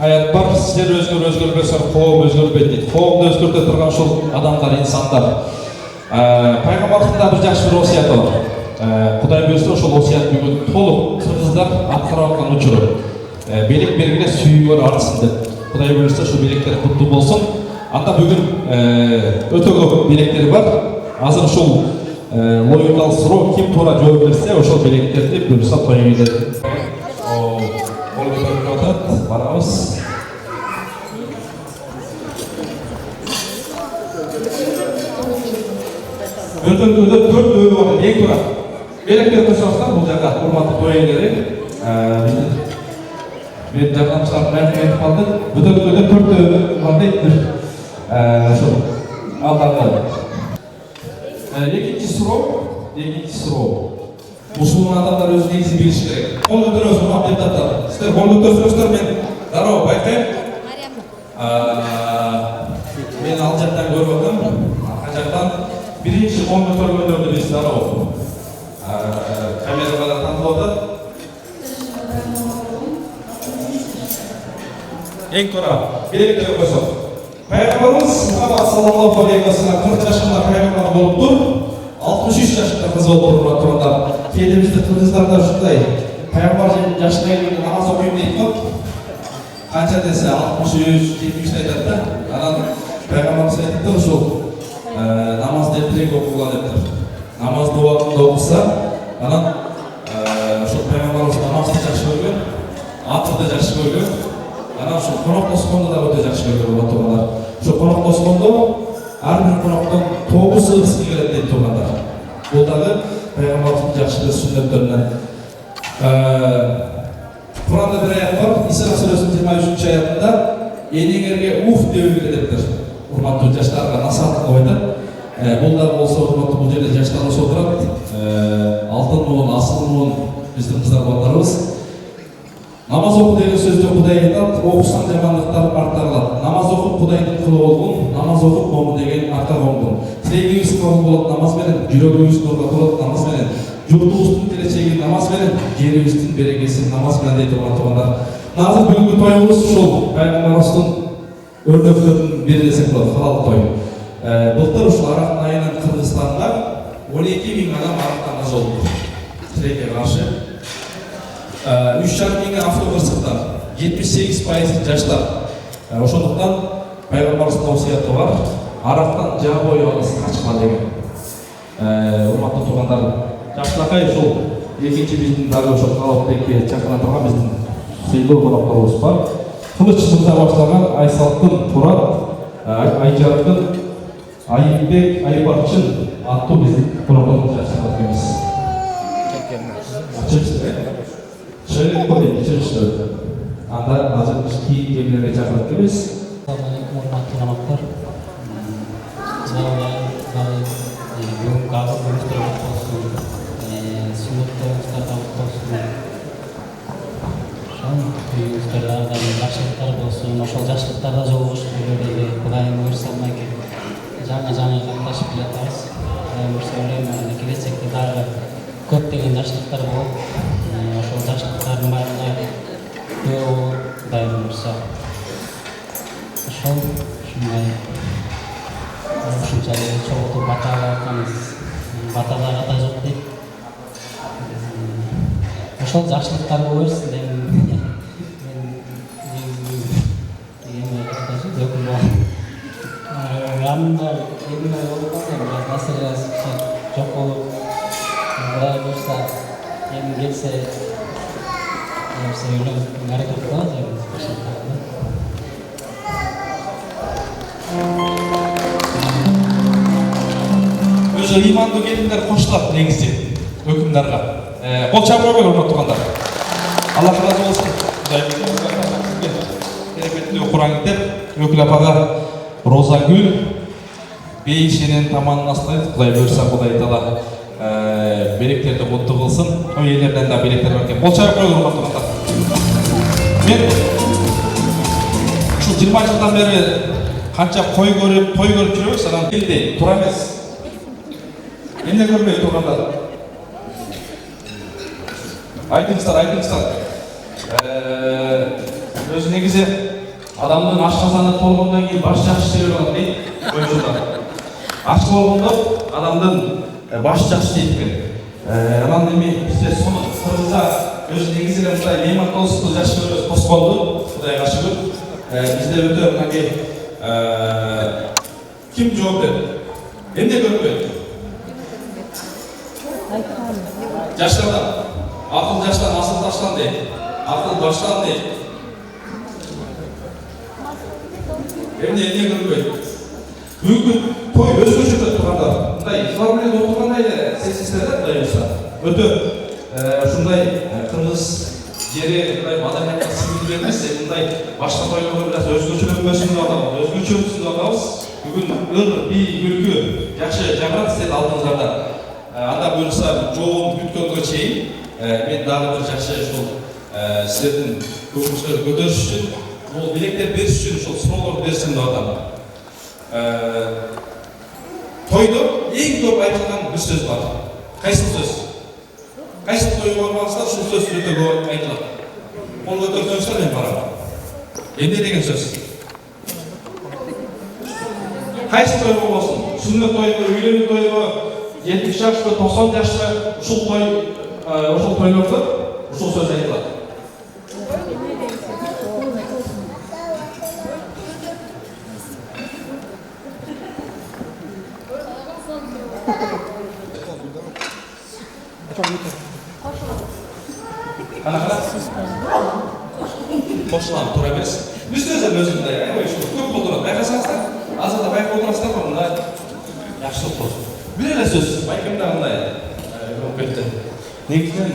Аят бар, сіздер өзгөрбөсөң, коом өзгөрбөйт дейт. Коомду өзгөртө турган ушул адамдар, инсандар. Пайгамбардын бир жакшы бир осуяты бар. Кудай буйрса ошол осуят бүгүн толук кыргыздар аткарып аткан учуру. Белек бергиле сүйүүгө артсын деп. Кудай буйрса ошол белектер куттуу болсун. Анда бүгүн өтө көп белектер бар. Азыр ушул логикалык суроо ким туура жооп берсе ошол белектерди буйрса коюңуз деп. Барабыз. Өтөндө 4 өө бар, эң туура. Белектер кошосуздар бул жакка, урматтуу той ээлери. Мен жардамчылардын айтып калды. Өтөндө 4 өө бар дейт. Ошол алдағы. Екінші сұрау. Мұсылман адамдар өз негізін біліш керек. Қол көтеріңіз, құрметті депутаттар. Сіздер қол көтерсеңіздер мен дарау байқаймын. Мен ал жақтан көріп отырмын. Арқа жақтан бірінші қол көтергендерді біз дарау. Камераға танытылып отыр. Ең қора, берекелі қойсақ. Пайғамбарымыз Мұхаммад саллаллаху алейхи ва саллям 40 жашында пайғамбар болып тұр, 63 жашында қыз болып тұрғандар. Кейде бізді қырғыздарда шындай пайғамбар жасына келгенде намаз оқимын дейді ғой. Қанша десе 63, 70 айтады да. Анан пайғамбарымыз айтып тұр, сол намаз ертерек оқуға деп тұр. Намазды уақытында оқыса, анан сол пайғамбарымыз намазды жақсы көрген, атырды жақсы көрген. Анан şu қонақ тосқонды да өте жақсы көрген болып тұрғандар. Şu қонақ тосқонды әрбір қонақтан 9 ырысқа келеді деп тұрғандар. Бұл дағы пайғамбардың жақсы сүннеттерінен. Құранда бір аят бар, Исра сүресінің 23 аятында енеңерге уф деу керек дептір. Құрметті жастарға насихат қылып айтады. Бұл да болса құрметті бұл жерде жастар осы отырады. Алтын буын, асыл буын біздің қыздар балаларымыз. Намаз оқу деген сөзді Құдай айтады, оқысаң жамандықтар артта қалады. Намаз оқып Құдайдың құлы болғын, намаз оқып момын деген артқа қонғын. Тілегіңіз қабыл болады намазбенен, жүрегіңіз нұрға толады намазбенен, жұртыңыздың келешегі намазбенен, жеріңіздің берекесі намазбенен дейді тұрғандар. Назыр бүгінгі тойымыз сол пайғамбарымыздың өрнектерінің бірі десек болады, халал той. Былтыр ушул арақтың айынан Қырғызстанға 12.000 адам араққа намаз оқыды. Тілекке қарсы 3,5 мың автобус сықтар, 78% жаштар. Ошондуктан пайгамбарыбыздын осуяты бар, арактан жаа бою алыс качма деген. Урматтуу туугандар, жакшылакай ушул экинчи биздин дагы ошол калыптеги чакыра турган биздин сыйлуу конокторубуз бар. Кылыч мырза баштаган Айсалкын Турат, Айжаркын Айымбек Айбарчын аттуу биздин конокторубуз жакшылап келебиз. Şöyle koyayım, içeri şöyle. Anda hazırmış ki gemilerine çakılıp geliriz. Assalamualaikum warahmatullahi wabarakatuh. Бүгүн кабыл министрлик болсун, сүйүктүү стартап болсун. Ошол үйүңүздөрдө жакшылыктар болсун, ошол жакшылыктарда жолугушуп жүргөндө Кудайым буйруса мынакей жаңы катташып келатабыз. Кудайым буйруса ойлойм, келечекте дагы көптөгөн жакшылыктар болуп, ошол жакшылыктардын баарына күбө болуп, Кудайым буйруса. Ушундай ушунчалык чогултуп батага атканыбыз, батада ката жок дейт. Ошол жакшылыктар боло берсин деп жанымда элиме болуп калса, маселеси жок болуп, Кудай буйруса эми келсе үйлөнүп аракет кылабыз эми. Өзі иманды келіндер қосылады негізде өкімдарға. Қол шапыра бер урматтуу туугандар. Алла разы болсын. Кереметтүү Куран китеп, Өкүл апага Розагүл бейшенен таманын астайт. Кудай буйруса Кудай таала беректерди куттуу кылсын. Элдерден да беректер бар экен. Қол шапыра бер урматтуу туугандар. Мен ушу 20 жылдан бери канча той көрүп жүрөбүз, анан элде тура эмес. Эмне көрбөй тургандар? Айтыңыздар. Өзү негизи адамдын ашказаны толгондон кийин баш жакшы жери болот дейт коюшулар. Аш болгондо адамдын баш жакшы дейт экен. Анан эми бизде сону кыргызда өзү негизи мындай мейман толсту жакшы көрөбүз, тосконду, Кудайга шүгүр. Бизде өтө мынакей ким жооп берет? Эмне көрбөйт? Жаштардан, акыл жаштан, асыл таштан дейт, акыл баштан дейт. Эмне көрбөйт? Бүгүн той өзгөчө өтүп тургандар, мындай ислам менен отургандай эле сезсиздер да, Кудай буйруса. Өтө ушундай кыргыз жери мындай маданиятка сиңдирген эмес, мындай башка тойлорго бир аз өзгөчөлөнбөсүн деп атабыз, өзгөчөсүн деп атабыз. бүгін ыр, би, күлкі, жақсы жаңғырат сіздерді алдыңыздарда. Анда бұйырса жолын бүткенге шейін мен дағы бір жақсы сіздердің көңілдерін көтеріш үшін, ол билеттер беріш үшін сұрауларды берсем деп жатамын. Тойда ең көп айтылған бір сөз бар. Қайсыл сөз? Қайсыл тойға бармаңыздар, сол сөз өте көп айтылады. Қол көтерсеңіздер мен барамын. Енді деген сөз. Қайсыл тойға болсын? Сүннет тойға, үйлену тойға, 70 жашқа, 90 жашқа ушул тойларда ушул сөз айтылады. Қосылам, тұра беріс. Біздерден өзімді, көп болдырады. Байқасаңыздар, азырда байқы отырасыздар ба, мұнда жақсылық болсын. Bir ele söz, байқымда мұндай өкпетті. Негізінен...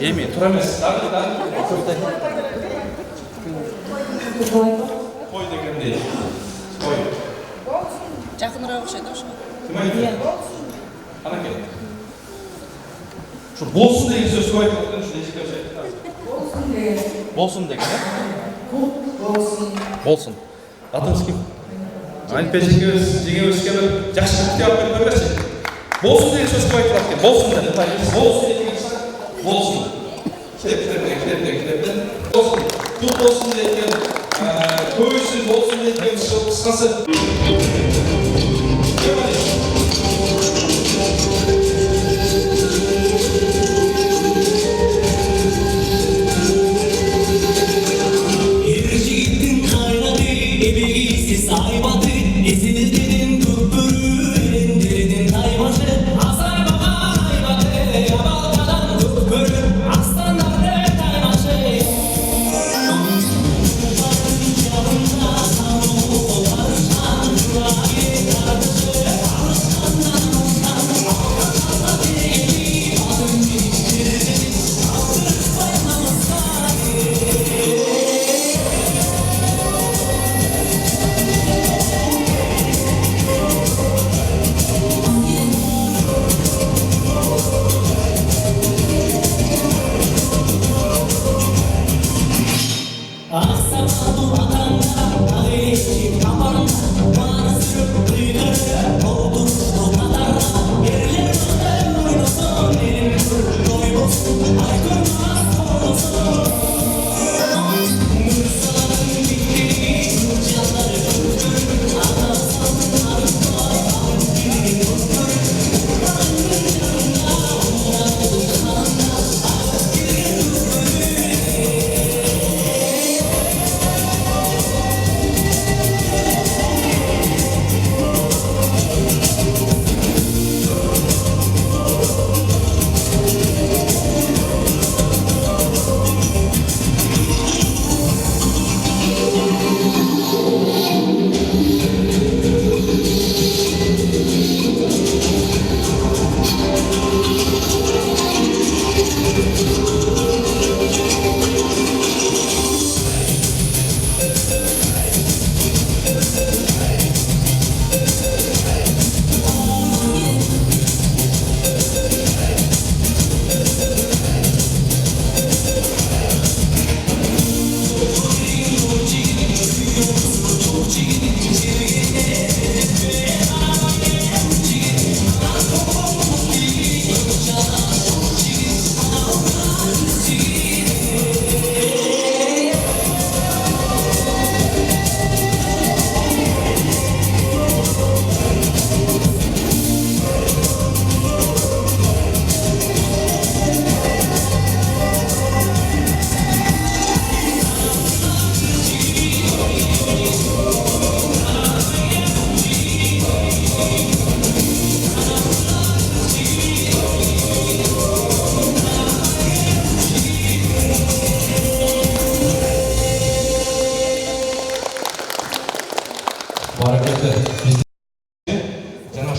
Еми, тұра емес. Қой дегенде. Қой. Жақынырақ ұқсайды ошқа. Кім айтты? Ана кел. Болсын деген сөз көп айтып отқан үшін ешке айтты. Болсын деген. Болсын. Атыңыз кім? Айтпен жеңе өске бір жақсы күтте алып беріп көрмесін. Болсын деген сөз көп айтып отқан. Болсын деген. Болсын деген сөз. Болсын. Кітеп. Болсын. Бұл болсын деген. Көйсін болсын деген қысқасы.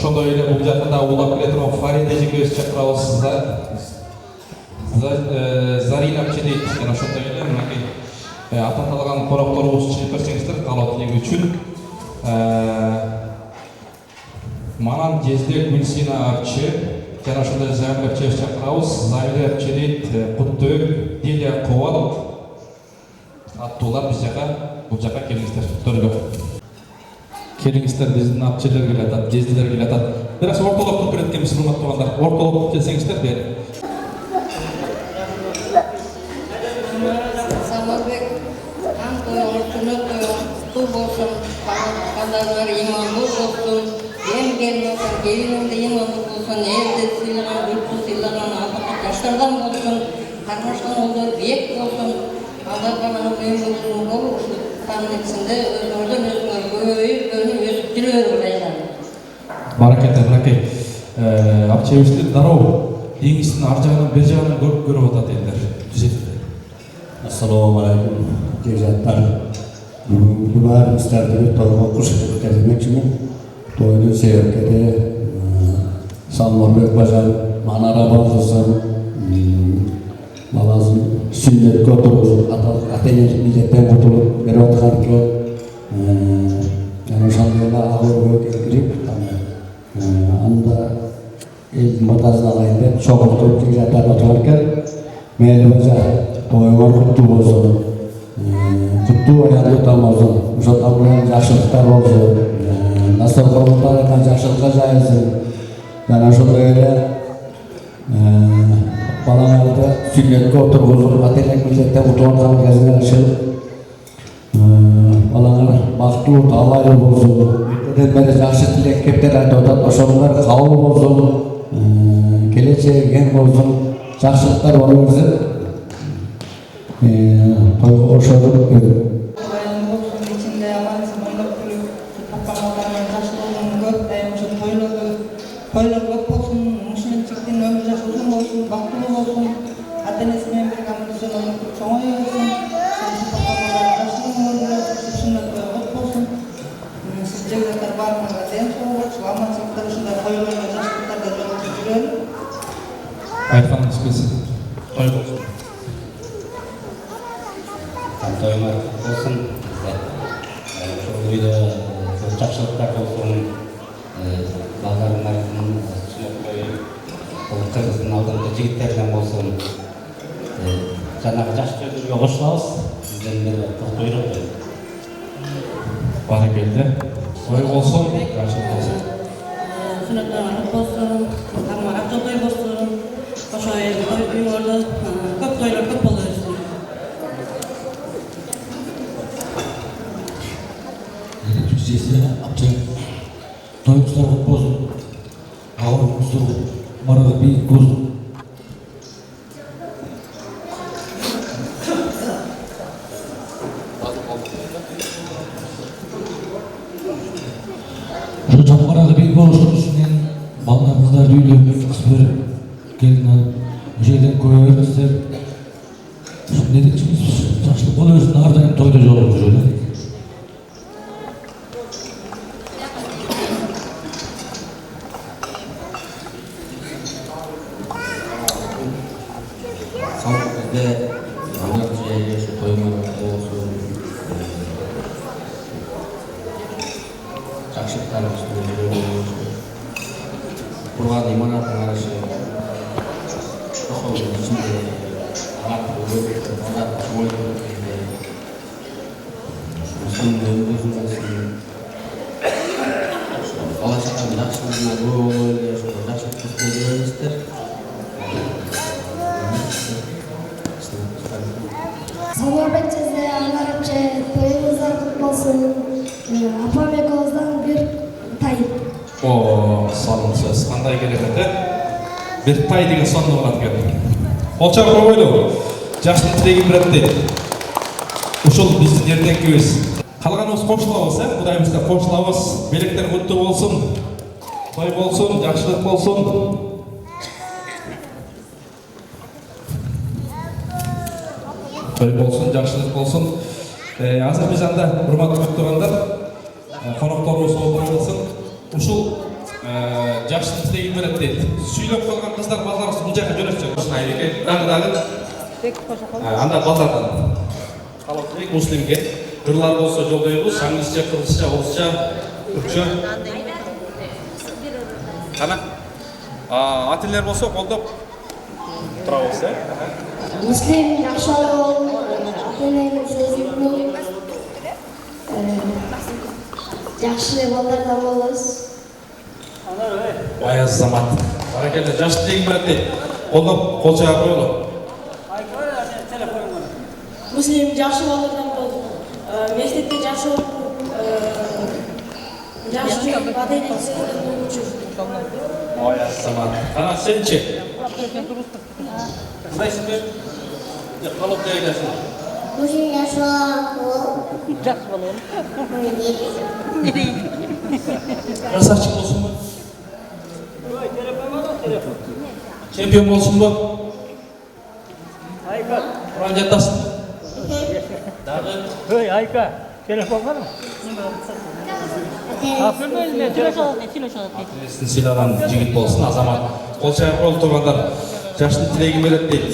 ошондой эле бул жакында улап келе турган Фарида эжекебиз чакырабыз. Зарина Чедейт деген ошондой эле мынакей ататалган конокторубузду чыгып берсеңиздер каалоо тилеги үчүн. Манан Жездек Гүлсина апчы жана ошондой Замир апчыбыз чакырабыз. Замир апчы дейт, Куттөк, Делия Ковал аттуулар биз бул жака келиңиздер. Төргө келиңиздер, биздин апчылар келатат, жездилер келатат. Бираз ортолоктуп берет экенбиз, урматтуу туугандар. Ортолоп келсеңиздер бери. Самалбек Антон Күнөтө кул болсун, кандайлар имандуу болсун, келген болсун, келининде имандуу болсун, элди сыйлаган, журтту сыйлаган, жаштардан болсун, кармашкан олдор бек болсун, аларга мына үй болсун, болушу тандыксында өзүңөрдөн өзүңөр көбөйүп, өсүп жүрө берет. Баракелде, баракей. Апчыбызды дароо деңиздин ар жагынан бер жагынан көрүп атат элдер. Түзетти. Assalomu alaykum, kekjatlar. Bugun baarimizlarga to'yga qo'shilib kelmoqchiman. To'yni sevgida Salmorbek Bajan, Manara Bozorson, balasi sunnatga o'tirib, ata-ena milletten qutulib berayotgan ekan. Yana o'shanday ag'ir kirib, anda el motazlagan deb cho'g'irib kekjatlar o'tirar ekan. Meyli baja to'ylar qutlu bo'lsin. Qutlu hayotga tomozin. O'sha tomon yaxshiliklar bo'lsin. Nasl qurultaylar yaxshilikqa joysin. Mana shunday balalarda sunnatga o'tirib, ata-ena millatdan o'tgan gazlar shil. Balalar baxtli, talay bo'lsin. Beri yaxshi tilak kelib aytib, o'shalar qabul bo'lsin. Kelajak bo'lsin. Yaxshiliklar bo'laversin. To'yga o'xshatib berdim. İçinde amanız boyunca kulüp, papalarının taşlarının gök dayanmışın toylar gök olsun, müşrin çıktığın ömür yaşasın olsun, baktılı olsun, atenesinin bir kamerasının ömür çoğuyu olsun, sensin papalarının taşlarının ömür yaşasın gök olsun. Sizce gökler var mı? En soğuk, aman çıktığı şunda toylarla yaşlıklarda yolu çekiyorum. Aytkanыңыз келсин. Той болсун. To'ylar bo'lsin. Shu uyda жақсылықтар болсын. Балдарымыздың Қырғыздың ауданында жігіттерден болсын. Жаңағы жас сөздерге қосылабыз. Сізден бері бұйрық берді. Баракелде. Той болсун, жақсылық болсун. Сүннөттөр болсун, ак той болсун. Ошо үйлөрдө көп тойлор көп боло берсин. Жездер апчы тойымыздар көп болсын. Ауырымыздар барағы биік болсын. Şu çapqarağı biik болсын үстінен балдарымыздарды үйлеріне қыз беріп келін алып жерден көріңіздер. Не дейсіңіз? Жақсылық бола берсін, әрдайым тойда жолығып жүреді. Bizde anlatçıya şu toymalar olsun, жақсылықтарымыз болсын. Құрған иманаттың арасы ошол içinde ағат болып, ағат ойып келді. Осының өңдесін болсын. Алашқан жақсылығына көп ойлы, жақсылық болыңыздар. Salmorbek Jezde, Anvar apчы, toyыңыздар құтты болсын. Апам экөөбүздөн бир тай. Сонун сөз. Кандай келет эте? Бир тай деген сонун болот экен. Кол чабып койгойлу. Жаштын тилегин берет дейт. Ушул биздин эртеңкибиз. Калганыбыз кошулабыз, Кудайыбызга кошулабыз. Белектер куттуу болсун. Той болсун, жакшылык болсун. Той болсун, жакшылык болсун. Азыр биз анда урматтуу туугандар, конокторубуз отурулсын. Ушул жакшылык тилегин берет дейт. Сүйлөп калган кыздар балдарыбыз бул жака жөнөтчү. Дагы анда балдардан. Халатбек Муслимге. Жырлар болса жолдойбуз. Аңызча, кыргызча, орусча, түркчө. Кана? Ателер болса колдоп турабыз, Муслим Жакшалов, ата-эненин сөзүн жакшы балдардан болобуз. Баяз замат. Баракелде, жаш тилегин берет дейт. Колдоп, кол чыгарып коелу. Муслим жакшы балдардан болду. Мектепте жакшы окуп, жакшы ата-эненин сөзүн угуучу. Баяз замат. Кана сенчи? Кыздайсың бе? Калып деп айтасың. Муслим Жакшалов. Жақсы болуын. Красавчик болсын ба? Чемпион болсын ба? Құран жаттасын? Дағы? Ой, Айка, телефон бар ма? Ата-энесін сыйлаған жігіт болсын, азамат. Қол шайып қол тұрғандар жаштың тілегін береді дейді.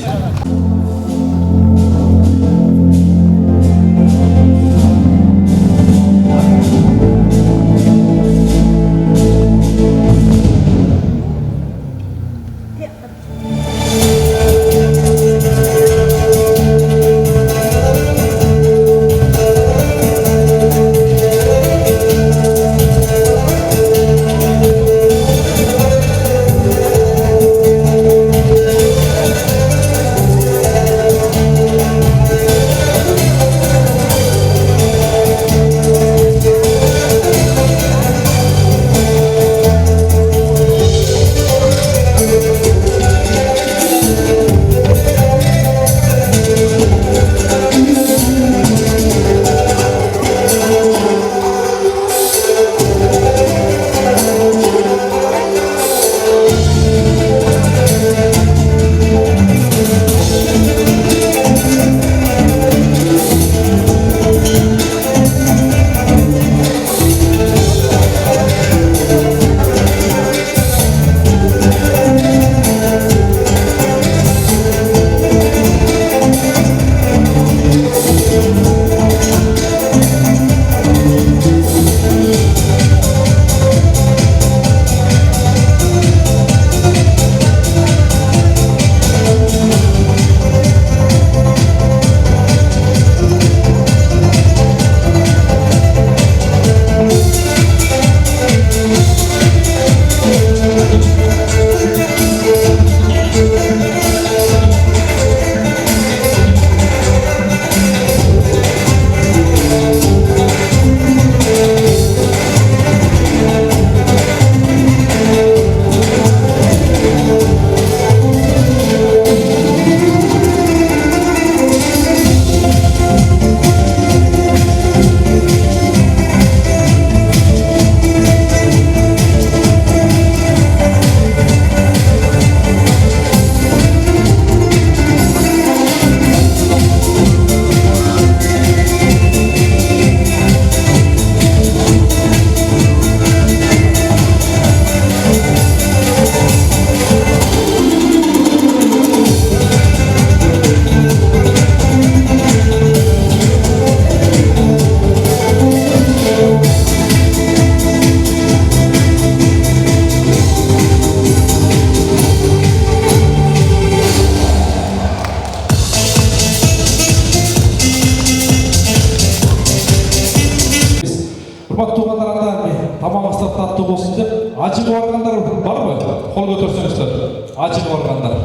Татты болсын деп, ажы барғандар бар ма? Қол көтерсеңіздер. Ажы барғандар.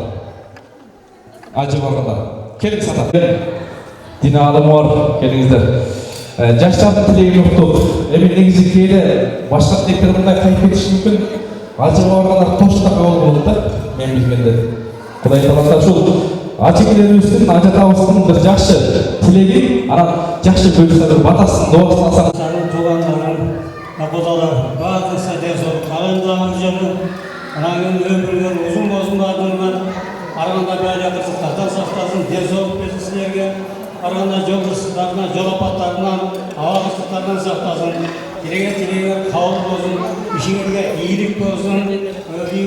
Ажы барғандар. Келin сата. Дина адымы бар, келіңіздер. Жаштардың тілегін ұқтық. Негізі кейде башқа тілектер мұндай қайып кетіші мүмкін. Ажы барғандар тошта қабыл болды да, мен білгенде. Құдай таласа шул ажы келеріміздің, ажы табысының бір жақшы тілегі, жақшы бөлісі батасын, доғасын асаң. Kapıdalar, bazı sadece kalendamız canı, ananın ömürleri uzun bozun ardından, aranda böyle kısıtlardan saklasın, ders olup geçişlerge, aranda yol kısıtlarından, yol apatlarından, hava kısıtlarından saklasın, dileğe kavul bozun, işinlerge iyilik bozun, bir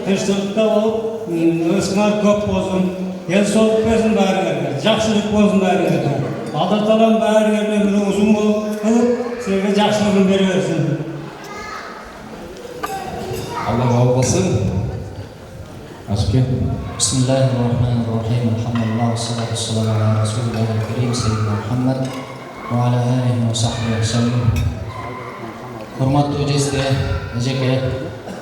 tınçlıkta olup, ısınar köp bozun, ел соғып берсін бәріңерге, жақсылық болсын бәріңерге. Алла Таалам бәріңерге өмірің ұзын қылып, сіздерге жақсылығын бере берсін. Алла қабыл қылсын. Ашке. Bismillahirrahmanirrahim. Alhamdulillah wassalatu wassalamu ala rasulillahil karim sayyidina Muhammad wa ala alihi wa sahbihi wasallam. Hurmatlı ücretli Ejeke,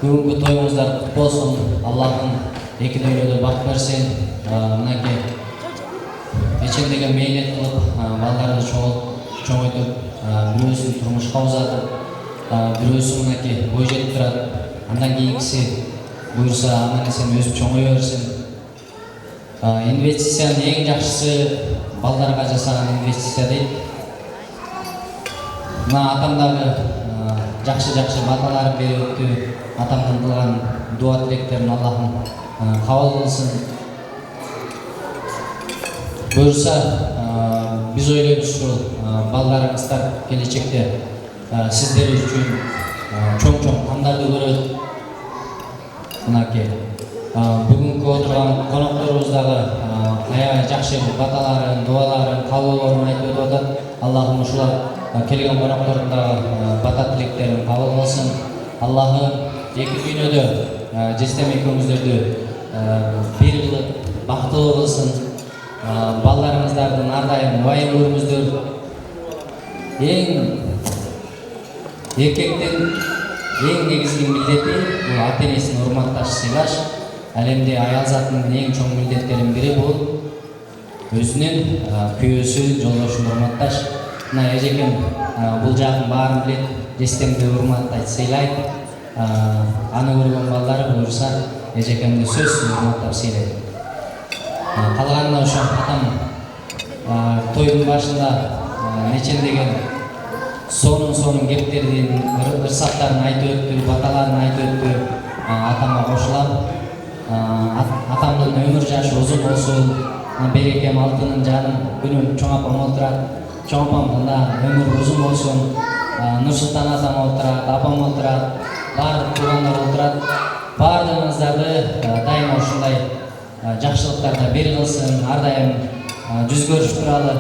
бүгінгі тойыңыздар құтты болсын. Аллахым екі дөйлеуді бақ берсін. Мінеке ечендегі мейнет қылып, балаларды чоңайтып, біреусін тұрмышқа ұзатып, біреусін мінеке бой жетіп тұрады. Андан кейінгісі бұйырса аман есен өсіп чоңай берсін. Инвестицияның ең жақсысы балдарға жасаған инвестиция дейді. Мына атамдағы жақсы баталарын беріп өтті. Атамның қылған дуа тілектерін Аллахым қабыл қылсын. Бұйырса біз ойлаймыз сол балаларыңыздар келешекте сіздер үшін чоң қамдарды көреді. Мінеке бүгінгі отырған қонақтарымыздағы аяғы жақсы баталарын, дуаларын, қабылдарын айтып өтеді. Аллахым ушулар келген қонақтарындағы бата тілектерін қабыл қылсын. Аллахым екі дүйнөдө жестем экөөңүздөрдү бир кылып бактылуу кылсын. Балдарыңыздардын ар дайым убайын көрүңүздөр. Эркектин ең негізгі милдети бул ата энесин урматташ, сыйлаш. Әлемде аял затынын ең чоң милдеттеринин бири бул өзүнүн күйөөсүн, жолдошун урматташ. Мына Эжекем бул жагын баарын билет, жестемди урматтайт, сыйлайт. Аны көргөн балдары буюрса Эжекемди сөзсүз урматтап сыйлайт. Калганына ошо атам тойдун башында нечендеген сонун кептердин ырсаттарын айтып өттү, баталарын айтып өттү. Атама кошулам. Атамдын өмүр жашы узун болсун. Берекем алтынын жанын күнү чоң апам отурат. Чоң апам мында өмүр узун болсун. Нурсултан атам отурат, апам отурат, баардык туугандар отурат. Баардыгыңыздарды дайыма ушундай жакшылыктарда бери кылсын. Ар дайым жүз көрүш туралы.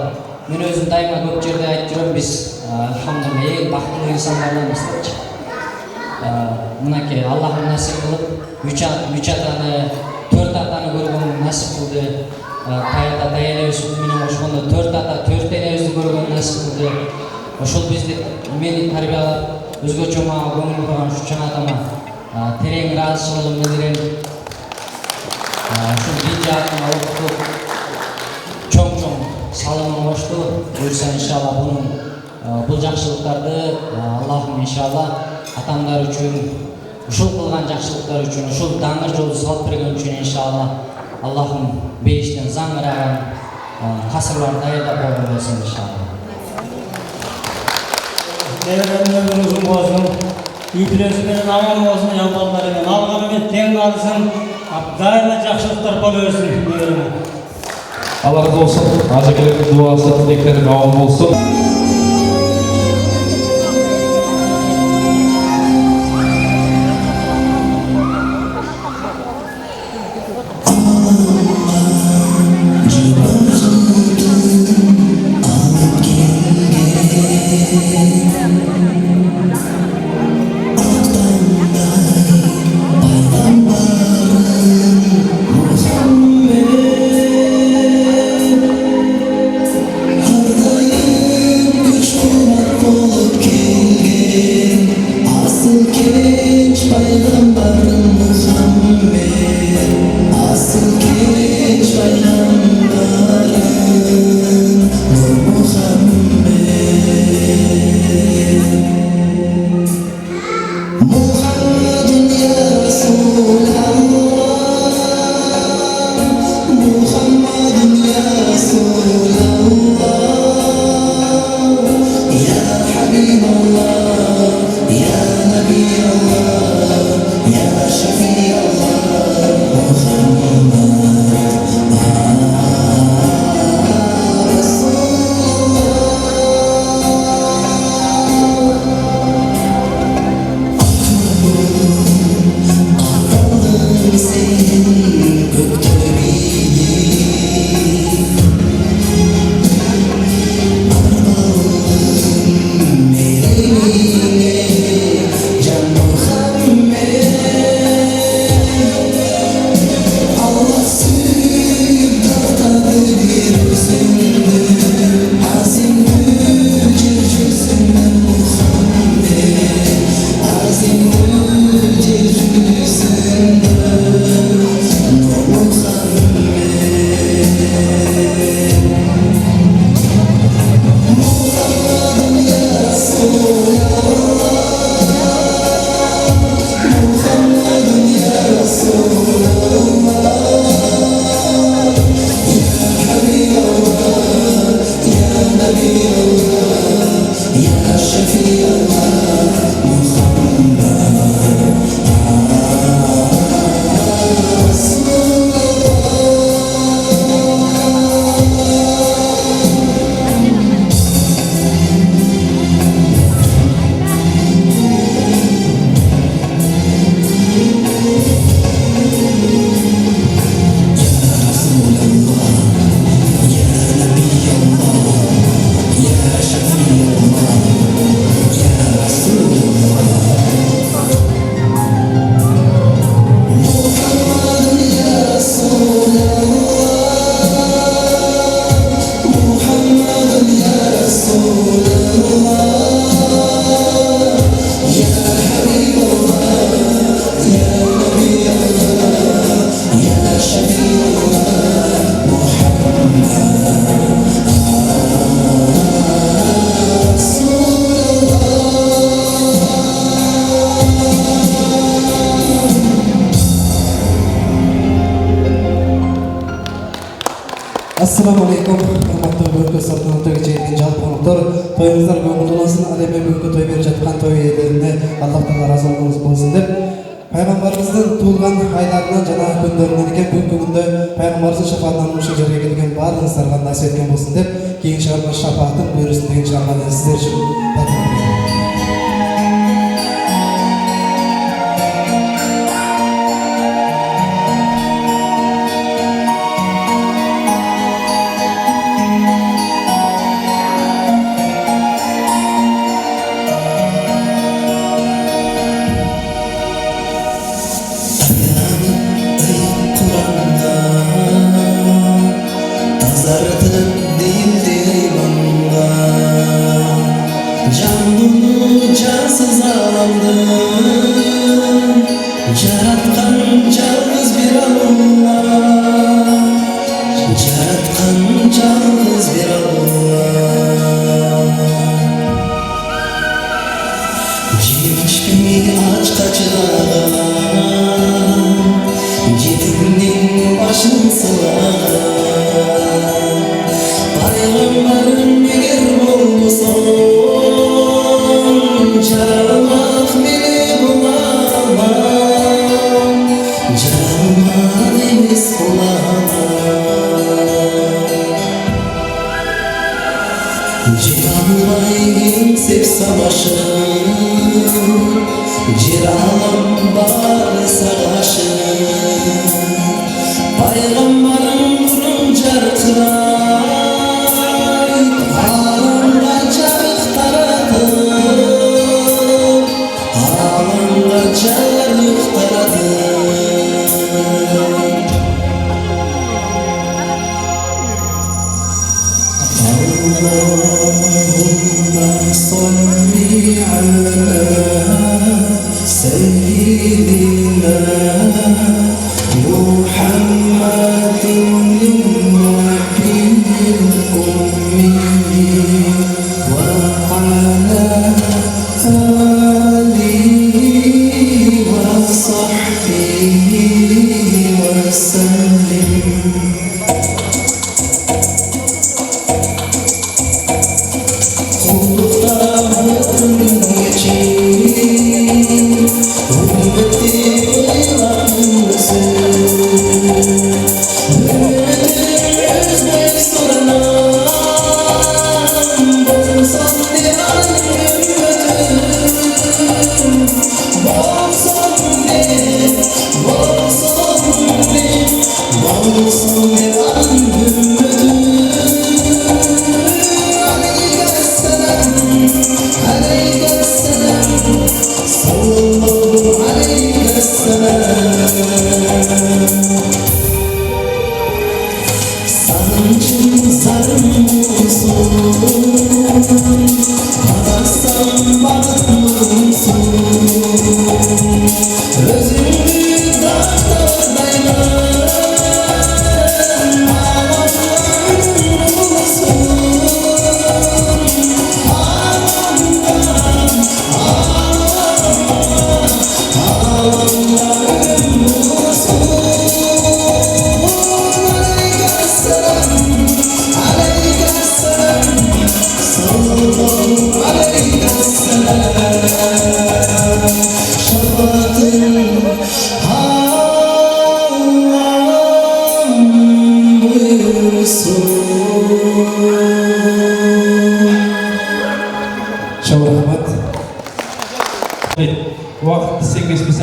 Мен өзүм дайыма көп жерде айтып жүрөм, биз алхамдулилlah эң бактылуу инсандарданбыз депчи. Мынакей Аллахым насип кылып, үч атаны, 4 атаны көргөн насип кылды. Таята тайелебиз менен кошкондо 4 ата, 4 энебизди көргөн насип кылды. Ошол бизди мени тарбиялап, өзгөчө мага көңүл бурган ушу чоң атама терең ыраазычылыгымды билдирем. Ушул дин жаатын окутуп, чоң салымын кошту. Буюрса иншалла бул жакшылыктарды Аллахым иншалла атамдар үчүн, ушул кылган жакшылыктар үчүн, ушул даңгыр жолду салып берген үчүн иншалла Аллахым бейиштен заңыраган касырлар даярдап койгон болсун иншалла. Devletlerin uzun olsun, ülkelerin aman olsun, yapallarının algınını teң alsın, daima жақсылықтар бола берсін. Allah razı olsun. Ajekelerin duası, dilekleri kabul olsun. Assalamu alaikum, hurmatly bugünkü saltanatı geçirdiğin жалпы konuklar, toyunuzlar көңіл болсын, ал эми бүгүнкү той берип жаткан той ээлерине Аллахтан разы болсун деп, Пайгамбарыбыздын туулган айларынан жана күндөрүнөн экен бүгүнкү күндө Пайгамбарыбыздын шафаатынан ушул жерге келген баарыңыздарга насип эткен болсун деп, кийинки чыгарма шафаатын буйрусын деген чыгарманы сиздер үчүн тартып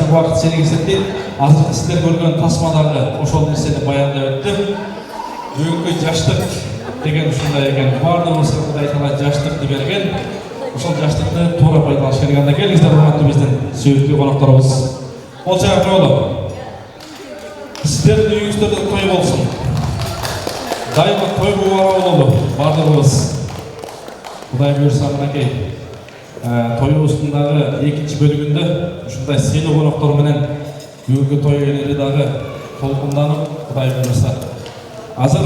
Уақыт сенің есетте азыркы сіздер көрген тасмадағы ошол нерсени баяндап өттүм. Бүгүнкү жаштык деген ушундай экен. Баардыгыбызга Кудай Таала жаштыкты берген. Ошол жаштыкты туура пайдаланышка келгенде келиңиздер урматтуу биздин сүйүктүү конокторубуз. Болчак жолу. Сиздердин үйүңүздөрдө той болсун. Дайыма тойго бара бололу баардыгыбыз. Кудай буйрса мынакей тоюбуздун дагы экинчи бөлүгүндө ушундай сыйлуу коноктор менен бүгүнкү той ээлери дагы толкунданып, Кудай буйрса. Азыр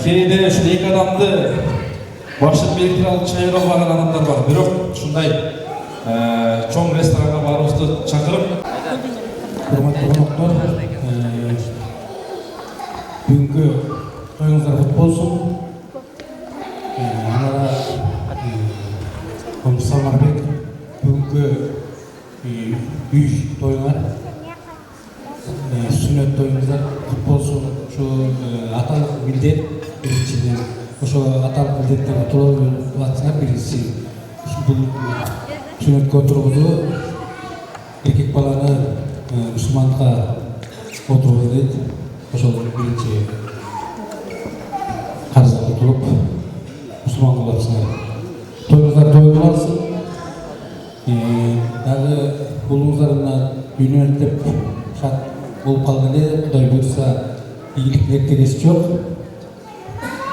кээде ушул эки адамды башын белгилеп алып чайыр албаган адамдар бар. Бирок ушундай чоң ресторанга баарыбызды чакырып, урматтуу коноктор, бүгүнкү тоюңуздар toyuңuzдар кут болсун. Анара Комуш Самарбек бүгүнкү үй тоюңар, сүннөт тоюңуздар кут болсун. Ушу аталык милдет биринчиден, ошо аталык милдеттен утулуп атсаңар биринчи. Бул сүннөткө отургузуу эркек баланы мусулманга отургузуу дейт. Ошол биринчи карыздан утулуп мусулман болуп атсыңар. Тоюңуздар той кылалсын. Дагы улуңуздар мына үйүнө эртеп шат болуп калган эле, Кудай буйрса ийгилик тилектегеси жок.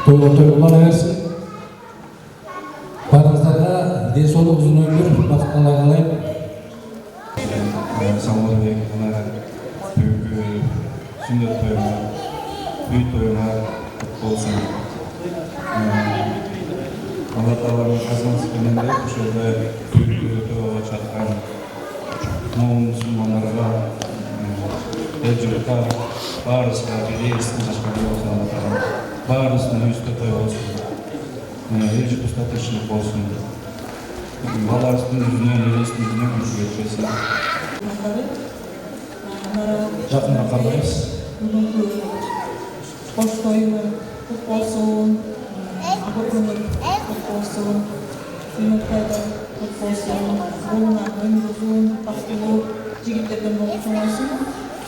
Тойго той кыла берсин. Барыңыздарга ден соолук, узун өмүр, бакыт каалайм. Самарбек бүгүнкү сүннөт тоюңа, үй тоюңа кут болсун. Алла Тааланын казмасы менен ошолдо өтө чаткан момун мусулмандарга, эл журтка, баарыбызга бийлебиздин жашкан болсун, баарыбыздын үйүбүздө той болсун, эл журтубузда тынччылык болсун, балабыздын жүзүнөн, элибиздин жүзүнөн күлкү өтпөсүн. Жакында карайбыз. Бүгүнкү кош тою кут болсун, көңүл кут болсун, сүннөт кайда кут болсун, болуна өмүр узун, бактылуу жигиттерден болуп чоңойсун.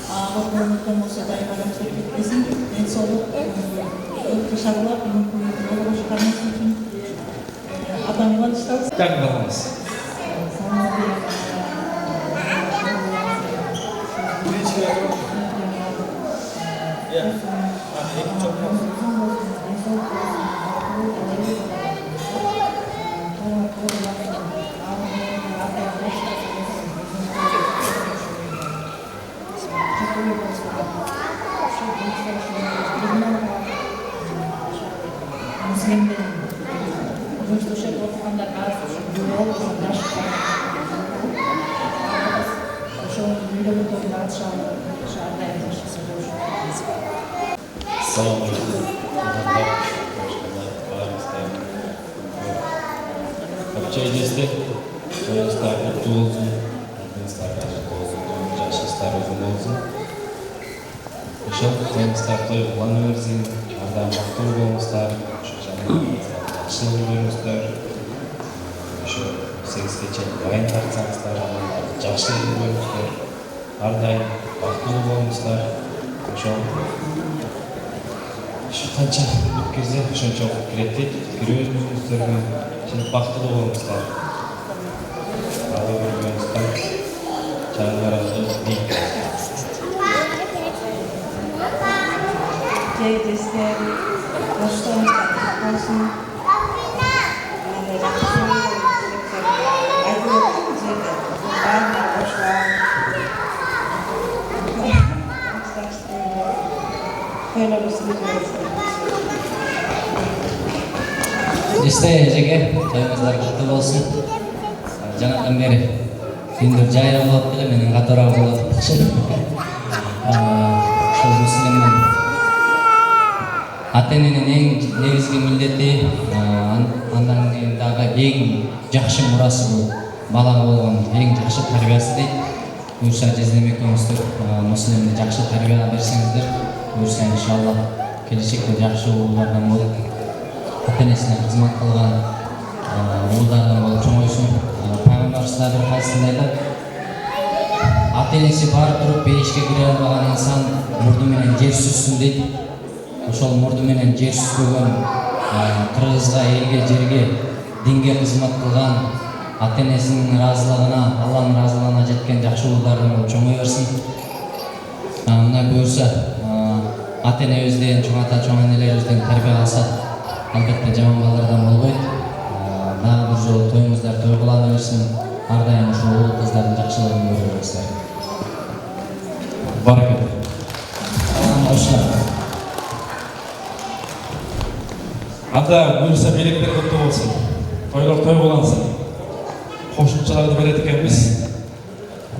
Көңүлдөн болсо дайыма жакшылык кетпесин, ден соолук, өткө шагылап, бүгүнкү болуш кармасы үчүн атамга иштебиз. Жакында калабыз. Assalamu alaikum. Kapçaycızdı. Toyunuzlar mutlu olsun. Toyunuzlar rahat olsun. Yaşınızlar uzun olsun. Toyunuzlar toy kullanıversin. Arda'dan baktığı olmuşlar. Yaşlı olmuşlar. Şu 8 geçen bayın tartsanızlar. Yaşlı olmuşlar. Arda'dan baktığı olmuşlar. Şu kança ötküzde ошончо киретет, кирүүбүздөргө чын бактылуу болуңуздар. Ала көргөнүңүздөр чаңдарыңызды дейт. Жейдестер, достоюңуздар болсун. Десте эжеге тоюңуздар куту болсун. Жанадан бери күндөр жайра болуп эле менен катара болуп атчы. Ошол мусулман ата-эненин эң негизги милдети, андан кийин дагы эң жакшы мурасы бул балага болгон эң жакшы тарбиясы дейт. Буюрса Жездем экөөңүздөр мусулманды жакшы тарбия берсеңиздер, буюрса иншалла келечекте жакшы уулдардан болуп, ата-энесине кызмат кылган уулдардан болуп чоңойсун. Пайгамбарыбыз бир кайсысында айтат: ата-энеси бар туруп бейишке кире албаган инсан мурду менен жер сүзсүн дейт. Ошол мурду менен жер сүзбөгөн, кыргызга, элге, жерге, динге кызмат кылган, ата-энесинин ыраазылыгына, Алланын ыраазылыгына жеткен жакшы уулдардан болуп чоңой берсин. Мына буюрса ата-энебизден, чоң ата, чоң энелерибизден тарбия алсак, албетте жаман балдардан болбойт. Дагы бир жолу тоюңуздар той кыла берсин. Ар дайым ушул уул кыздардын жакшылыгын көрө берсиңер. Баракат. Анда буюрса белектер көптө болсун. Тойлор той кылынсын. Кошумчаларды берет экенбиз.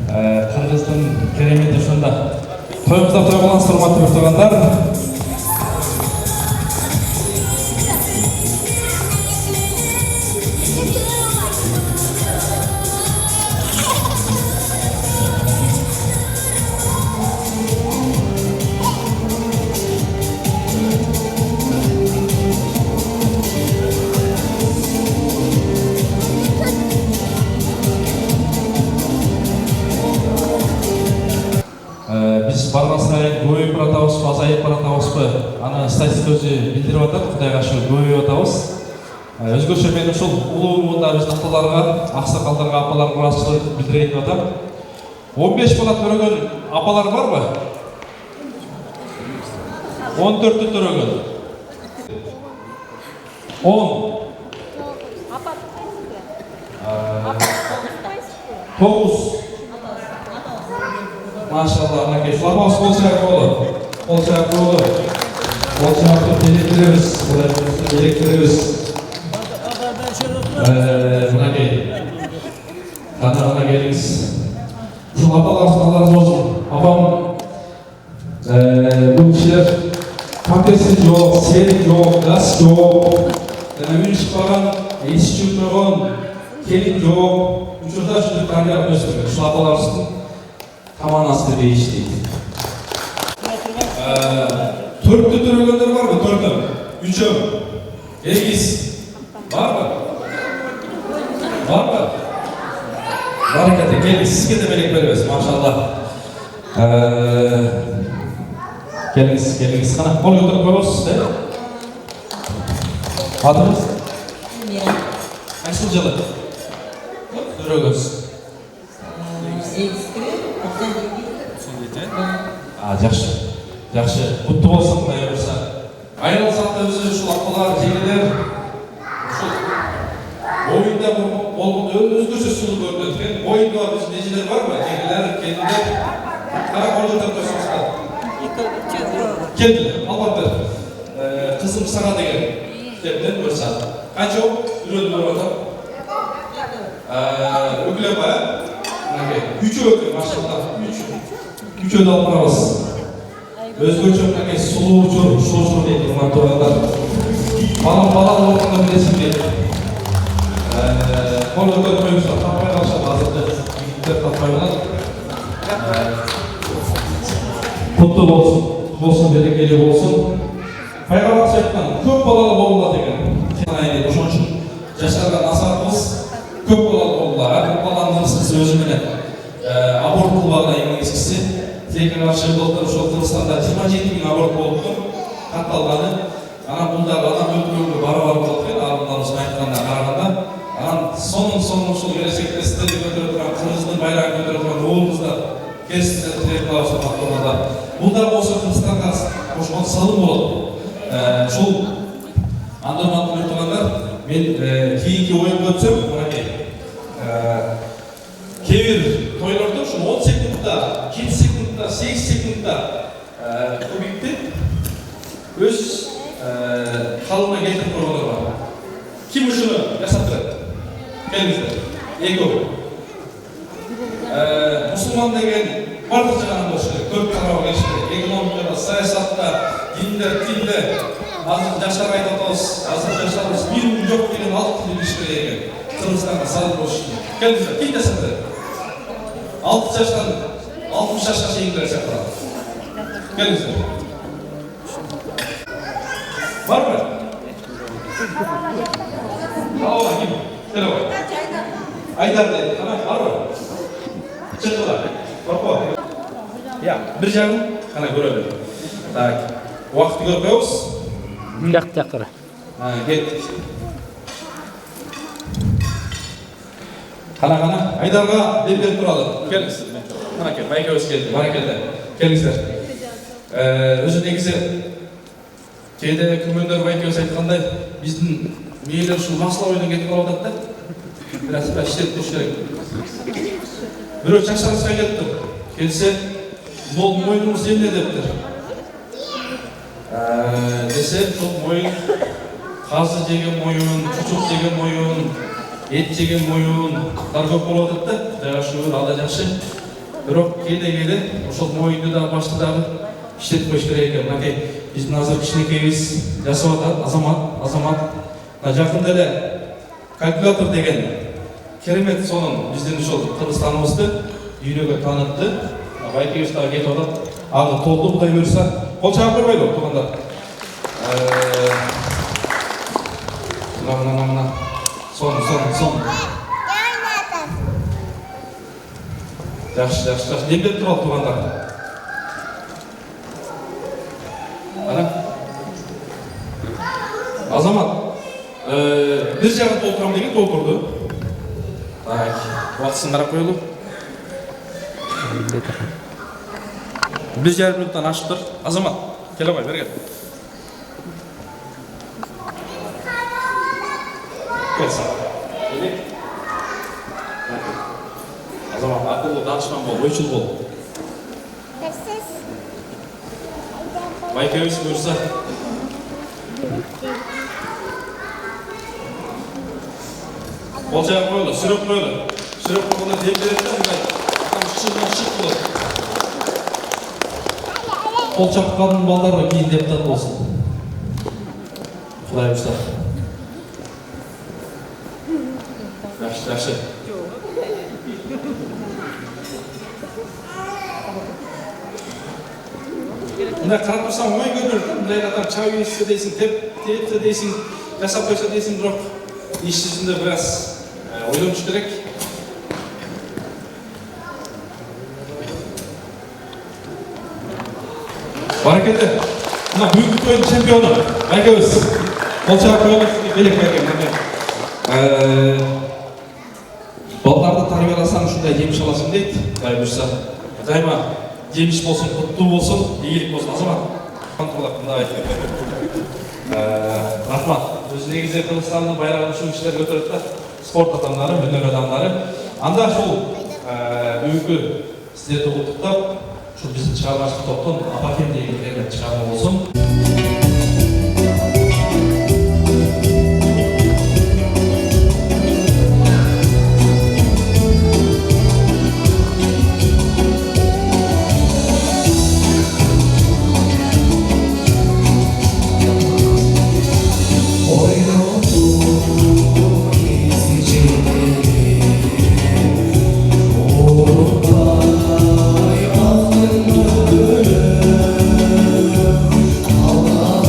Кыргыздын керемети ушунда. Тоюңуздар той кылынсын, урматтуу көрсөгөндөр. биз барган сайын көбөйүп баратабызбы, азайып баратабызбы? Аны статистика өзү билдирип атат. Кудайга шүгүр көбөйүп атабыз. Өзгөчө мен ушул улуу муунда биздин аталарга, аксакалдарга, апаларга ыраазычылык билдирейин деп атам. 15 бала төрөгөн апалар барбы? 14 төрөгөн. 10. 9. Maşallah, anake. Şulapamız kol çayak oldu. Kol çayak oldu. Kol çayakta elektiririz. Elektiririz. Anake. Kanalına geliniz. Şu apalar Allah razı olsun. Apam bu kişiler kantesi yok, seri yok, gaz yok. Ün çıkmadan, iş çıkmadan, kelin yok. Üçüncü şunu kanalına gösteriyor. Şu apalarsın. Kamanası değişti. Törtlü törөгөндөр var mı? Törtüm, üçüm, 8 var mı? Var mı? Barakatı gelin, sizge de melek vermez maşallah. Geliniz. Kana kol götürüp koyuyorsunuz değil mi? Adınız? Kaç yıl? Törөгөнсүз. Жақсы. Құтты болсын, Құдай бұйырса. Айналсақ та өзі ушул апалар, жеңгелер ушул ойында болгон өзгөчө сулуу көрүнөт экен. Ойында биздин нежелер барбы? Жеңгелер, келиндер. Кара колдордон көрсөңүздөр. Келдилер, албатта. Кызым сага деген кептен буюрса. Канча үйрөнүп барып атам? Өкүлөп бая. Үчөө өкүл, машалла. Үчөөдү алып барабыз. Өзгөчө мынакей сулуучур, ушулчур дейт урматтуу балдар. Балам ордунда билесиң дейт. Кол көтөрүп коюңуздар, таппай калышат азыркы жигиттер таппай калат. Куттуу болсун, берекелүү болсун. Пайгамбарыбыз айткан, көп балалы болула деген. Ошон үчүн жаштарга насаатыбыз көп балалы болула. Көп баланын кыз өзү менен аборт кылбаган эң негизгиси. Тегин каршы былтыр ошол Кыргызстанда 27 000 аборт болуптур, катталганы. Анан бул дагы адам өлтүрүүгө барабар болот экен, арбаларыбыздын айтканына караганда. Анан сонун ушул келечекте сиздерди көтөрүп турган, кыргыздын байрагын көтөрүп турган уулубуздар керисинен тирек кылабыз урматтуулар. Бул дагы болсо Кыргызстанга кошкон салым болот. Ушул анда урматтуу туугандар, мен кийинки оюмга өтсөм, мынакей кээ бир тойлордо ушул 10 секундда, 7 секундда, 8 секундда кубикти өз калыбына келтирип койгондар бар. Ким ушуну жасап турат? Келиңиздер. Экөө. Мусулман деген бардык жагынан болуш керек, көп тарабы келиш керек. Экономикада, саясатта, динде, тилде азыр жаштар айтып атабыз, азыр жаштарыбыз бир жок деген алып билиш керек экен. Кыргызстанга салым болуш үчүн. Келиңиздер, ким жасап турат? 6 жаштан 60 жашка чейиндер чакырат. Келиңиздер. Барбы? Алла ким? Келебай. Айдар дейт. Ана барбы? Чыкыла. Коркпо. Я, бир жагын кана көрөлү. Так. Убакытты көрүп коебуз. Мындак жакыры. Кеттик. Кана Айдарга берип туралы. Келиңиз. Мына кел, байкебиз келди. Баракелде. Келиңиздер. Өзү негизи кээде күмөндөр байкебиз айткандай, биздин мээлер ушул масла ойдон кетип калып атат да. Бираз иштеп туруш керек. Бирөө чакчаңызга келиптир. Келсе, бул моюнуңуз эмне дептир. Десе, ушул моюн казы жеген моюн, чучук жеген моюн, эт жеген моюн көп болуп атат да. Кудайга шүгүр, ал да жакшы. Бирок кээде ошол моюнду да башты дагы иштетип коюш керек экен. Мынакей биздин азыр кичинекейибиз жасап атат, Азамат. Жакында эле калькулятор деген керемет сонун биздин ушул Кыргызстаныбызды дүйнөгө таанытты. Байкебиз дагы кетип атат. Аны толду, Кудай буйрса. Кол чаап койбойлу туугандар. Мына. Сон. Жақсы. Немдеп туралы туғандар? Азамат, bir жағын толтырам деген толтырды. Так, уақытысын қарап қойылу. 1,5 минуттан ашып тұр. Азамат, келе қой, бері кел. Кел саған. Азамат, ақыллы данышпан бол, ойшыл бол. Байкөбіс көрсі. Ол жағы қойылы, сүріп қойылы. Сүріп қойылы дем береді, мұндай. Атам шықшылдан шық болады. Қол шапқанның балдары кейін депутат болсын. Құдай ұста. Жақшы. Мұндай қарап тұрсам, оңай көрінеді. Мұндай адам чай үйесі дейсің, тепті дейсің, жасап қойса дейсің, бірақ іс жүзінде біраз ойланушы керек. Барекелді. Мына бүгінгі тойдың чемпионы Байкөбіс. Қол шағып қойыңыз, белек берген. Балаларды тәрбиелесаң шундай емші аласың дейді. Құдай бұйырса. Дайыма жеміс болсын, құтты болсын, игілік болсын. Азамат. Рахмат. Өз негізде Қырғызстанның байрағын шу кішілер көтереді, спорт адамдары, өнер адамдары. Анда сол бүгінгі сіздерді құттықтап, şu bizim çağrışlı toplum Apakem diye bir çıkarma olsun. Allah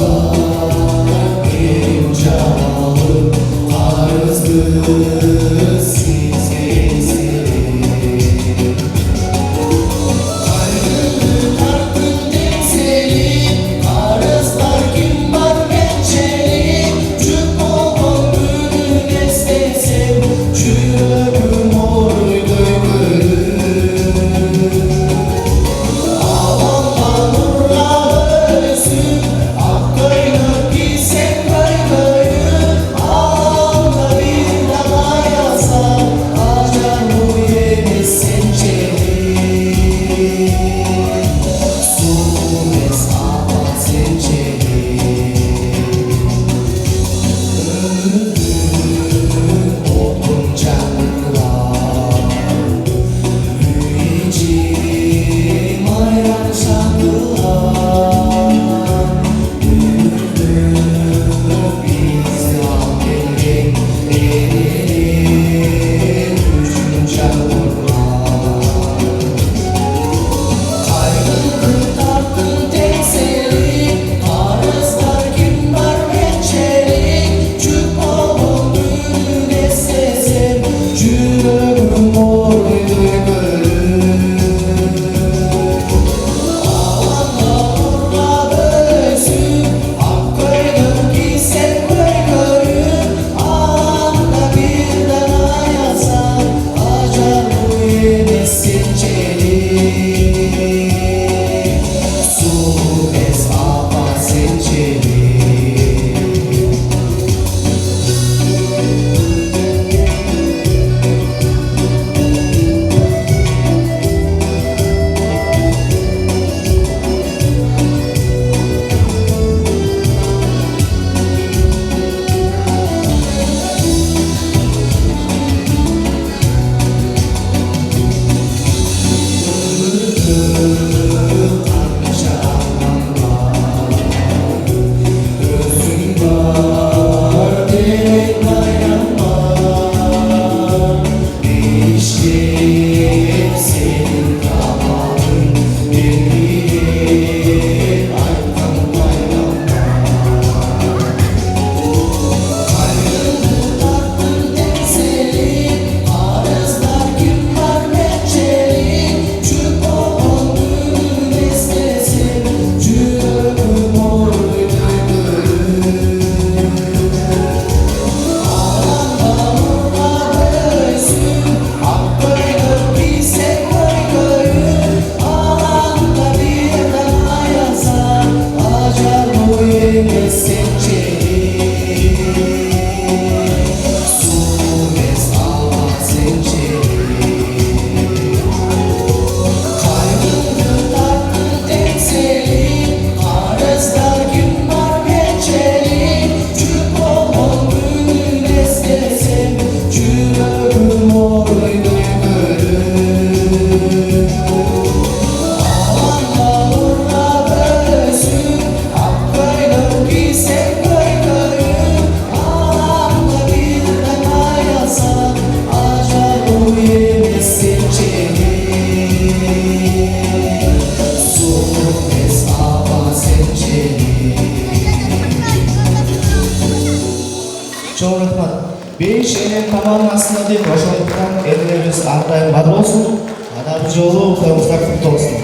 5 enем тамамасына деп ошондуктан элибиз ар дайым бар болсун. Ада бул жолу тоюңуздар куттуу болсун.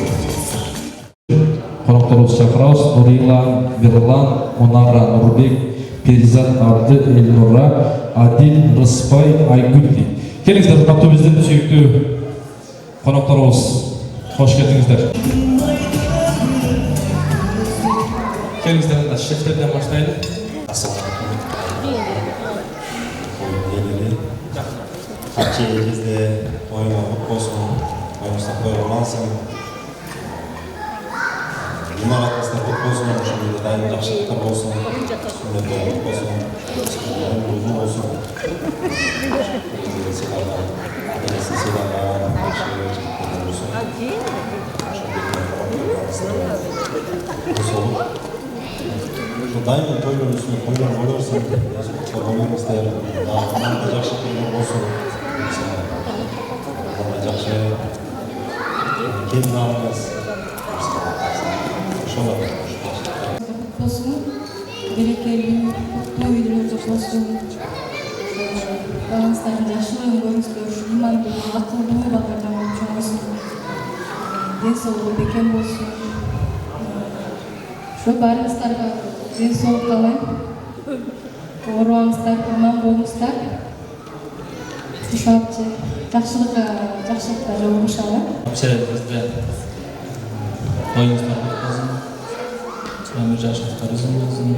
Конокторубузду чакырабыз. Нурила, Бирлан, Мунара, Нурбек, Перизат, Абды, Эльнура, Адил, Рыспай, Айгүл дейт. Келиңиздер, урматтуу биздин сүйүктүү конокторубуз. Кош келиңиздер. Келиңиздер, анда шефтерден баштайлы. Bizde oyuna mutlu olsun, oyuncular böyle olmasın. İmaratımızda mutlu olsun, şimdi daim yaxşılıklar olsun, sünnetler mutlu olsun, uzun olsun. Silahlar, ailesi silahlar, şeyler çıktıklar olsun. Şu daim toylar üstüne koylar olursun, çok oyunumuzda daha anlatacak şekilde olsun. Жақсы келінамыз ошолор болсун, берекелүү той үйлөрү болсун. Балаңыздарды жакшылыгын көрүңүздөр, имандуу, акылдуу балдардан чоңойсун. Ден соолугу бекем болсун. Ошо баарыңыздарга ден соолук каалайм. Оорубаңыздар, аман болуңуздар. Ушалчы жақшылыққа жолығышалы. Bizde toyunuzlar kutlu olsun. Ömür yaşlıklar uzun olsun.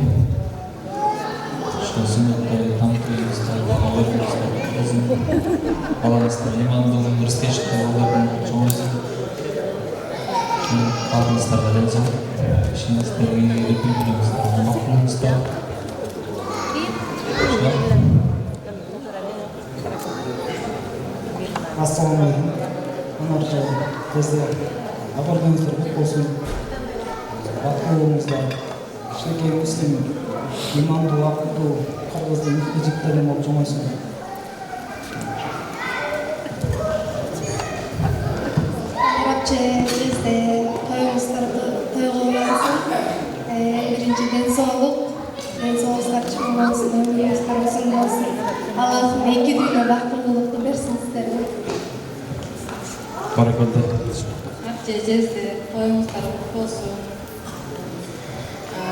Şu sünnetleri, tam toyunuzlar, ağırlarınızlar kutlu olsun. Balanızlar imanlı olun, rızkı eşitler Allah'ın çoğu olsun. Şimdi aldığınızlar da denizim. Şimdi sizlerin yine bilgilerimizden, makulumuzdan. Assalamualaikum. Onarca tezde abardığınızlar kutlu olsun. Baktığınızda şeker müslim, imanlı, akıllı, Kırgız'ın iciklerim olup çoğmayısın. Arapça tezde toyğularınızı birinciden sağlık, soğuzlar çıkılmasın, ömrünüzler uzun olsun. Allah'ım iki dünya baktırlılıklı versin sizlere. Barakallah. Jezde toyuңuzдар кутlu olsun.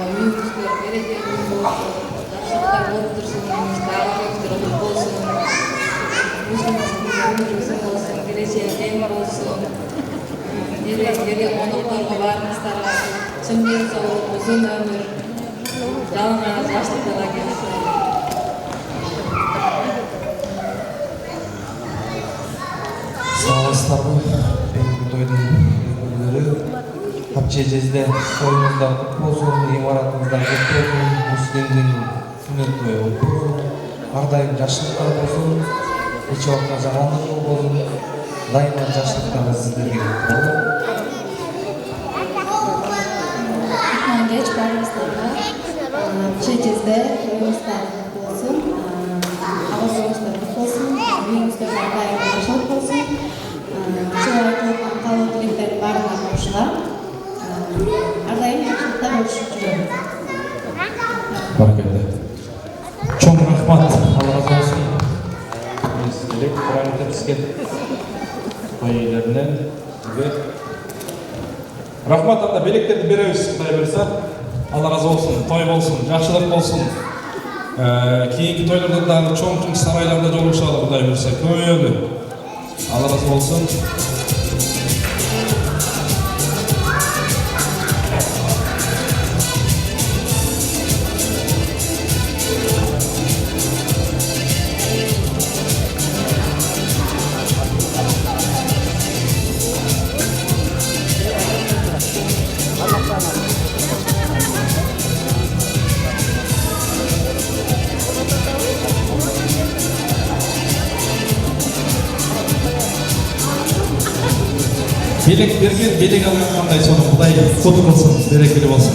Үйүңүздөр берекелүү болсун. Жакшылыктар болуп турсун. Үйүңүздөр кутlu olsun. Өзүңүздүн болсун. Келечек тең болсун. Эле конокторго баарыңыздарга чын ден соолук, uzun ömür, жалгыз жаштыктарга келсин. Sağlastarı toydun ürünleri Hapçecezde toyunuzda kutlu olsun, imaratınızda kutlu olsun, Müslümdün sünnet toyu kutlu olsun, ardayım yaşlıklar olsun, hiç vakta zamanlık olsun, daima yaşlıklarla sizlerge kutlu olsun. Geç barımızlarla Hapçecezde toyunuzlar kutlu olsun, ağızlarınızlar kutlu olsun, büyüğünüzler daim yaşlık olsun. Çoğu kalın dilimlerin barına kavuşlar. Ardayım yaşlıkta görüşürüz. Barakallah. Çok rahmat. Allah razı olsun. Biz dilek Kur'an-ı Kerim'e toylarından ve rahmat anda beleklerdi beremiz Kuday bersa. Allah razı olsun. Toy olsun, yaxşılık olsun. Keyingi toylardan da çoğun saraylarda joluguşалы Kuday bersa. Köpüydü. Allah razı olsun. Белек берген, белек алған қандай соны Құдай құты болсын, берекелі болсын.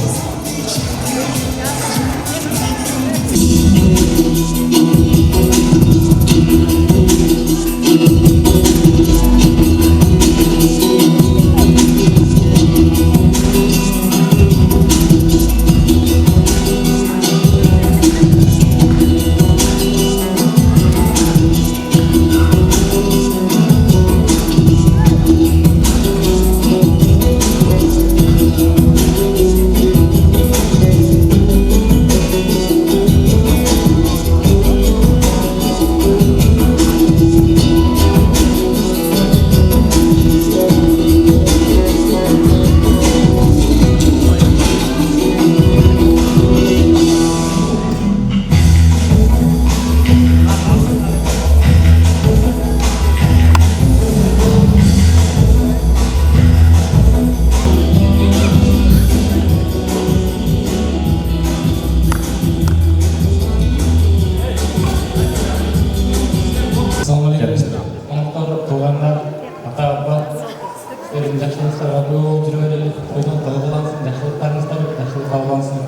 жакшылыктарга көп жүрө берели, тойдон той кылансын, жакшылыктарыңыздар жакшылыкка алгансын.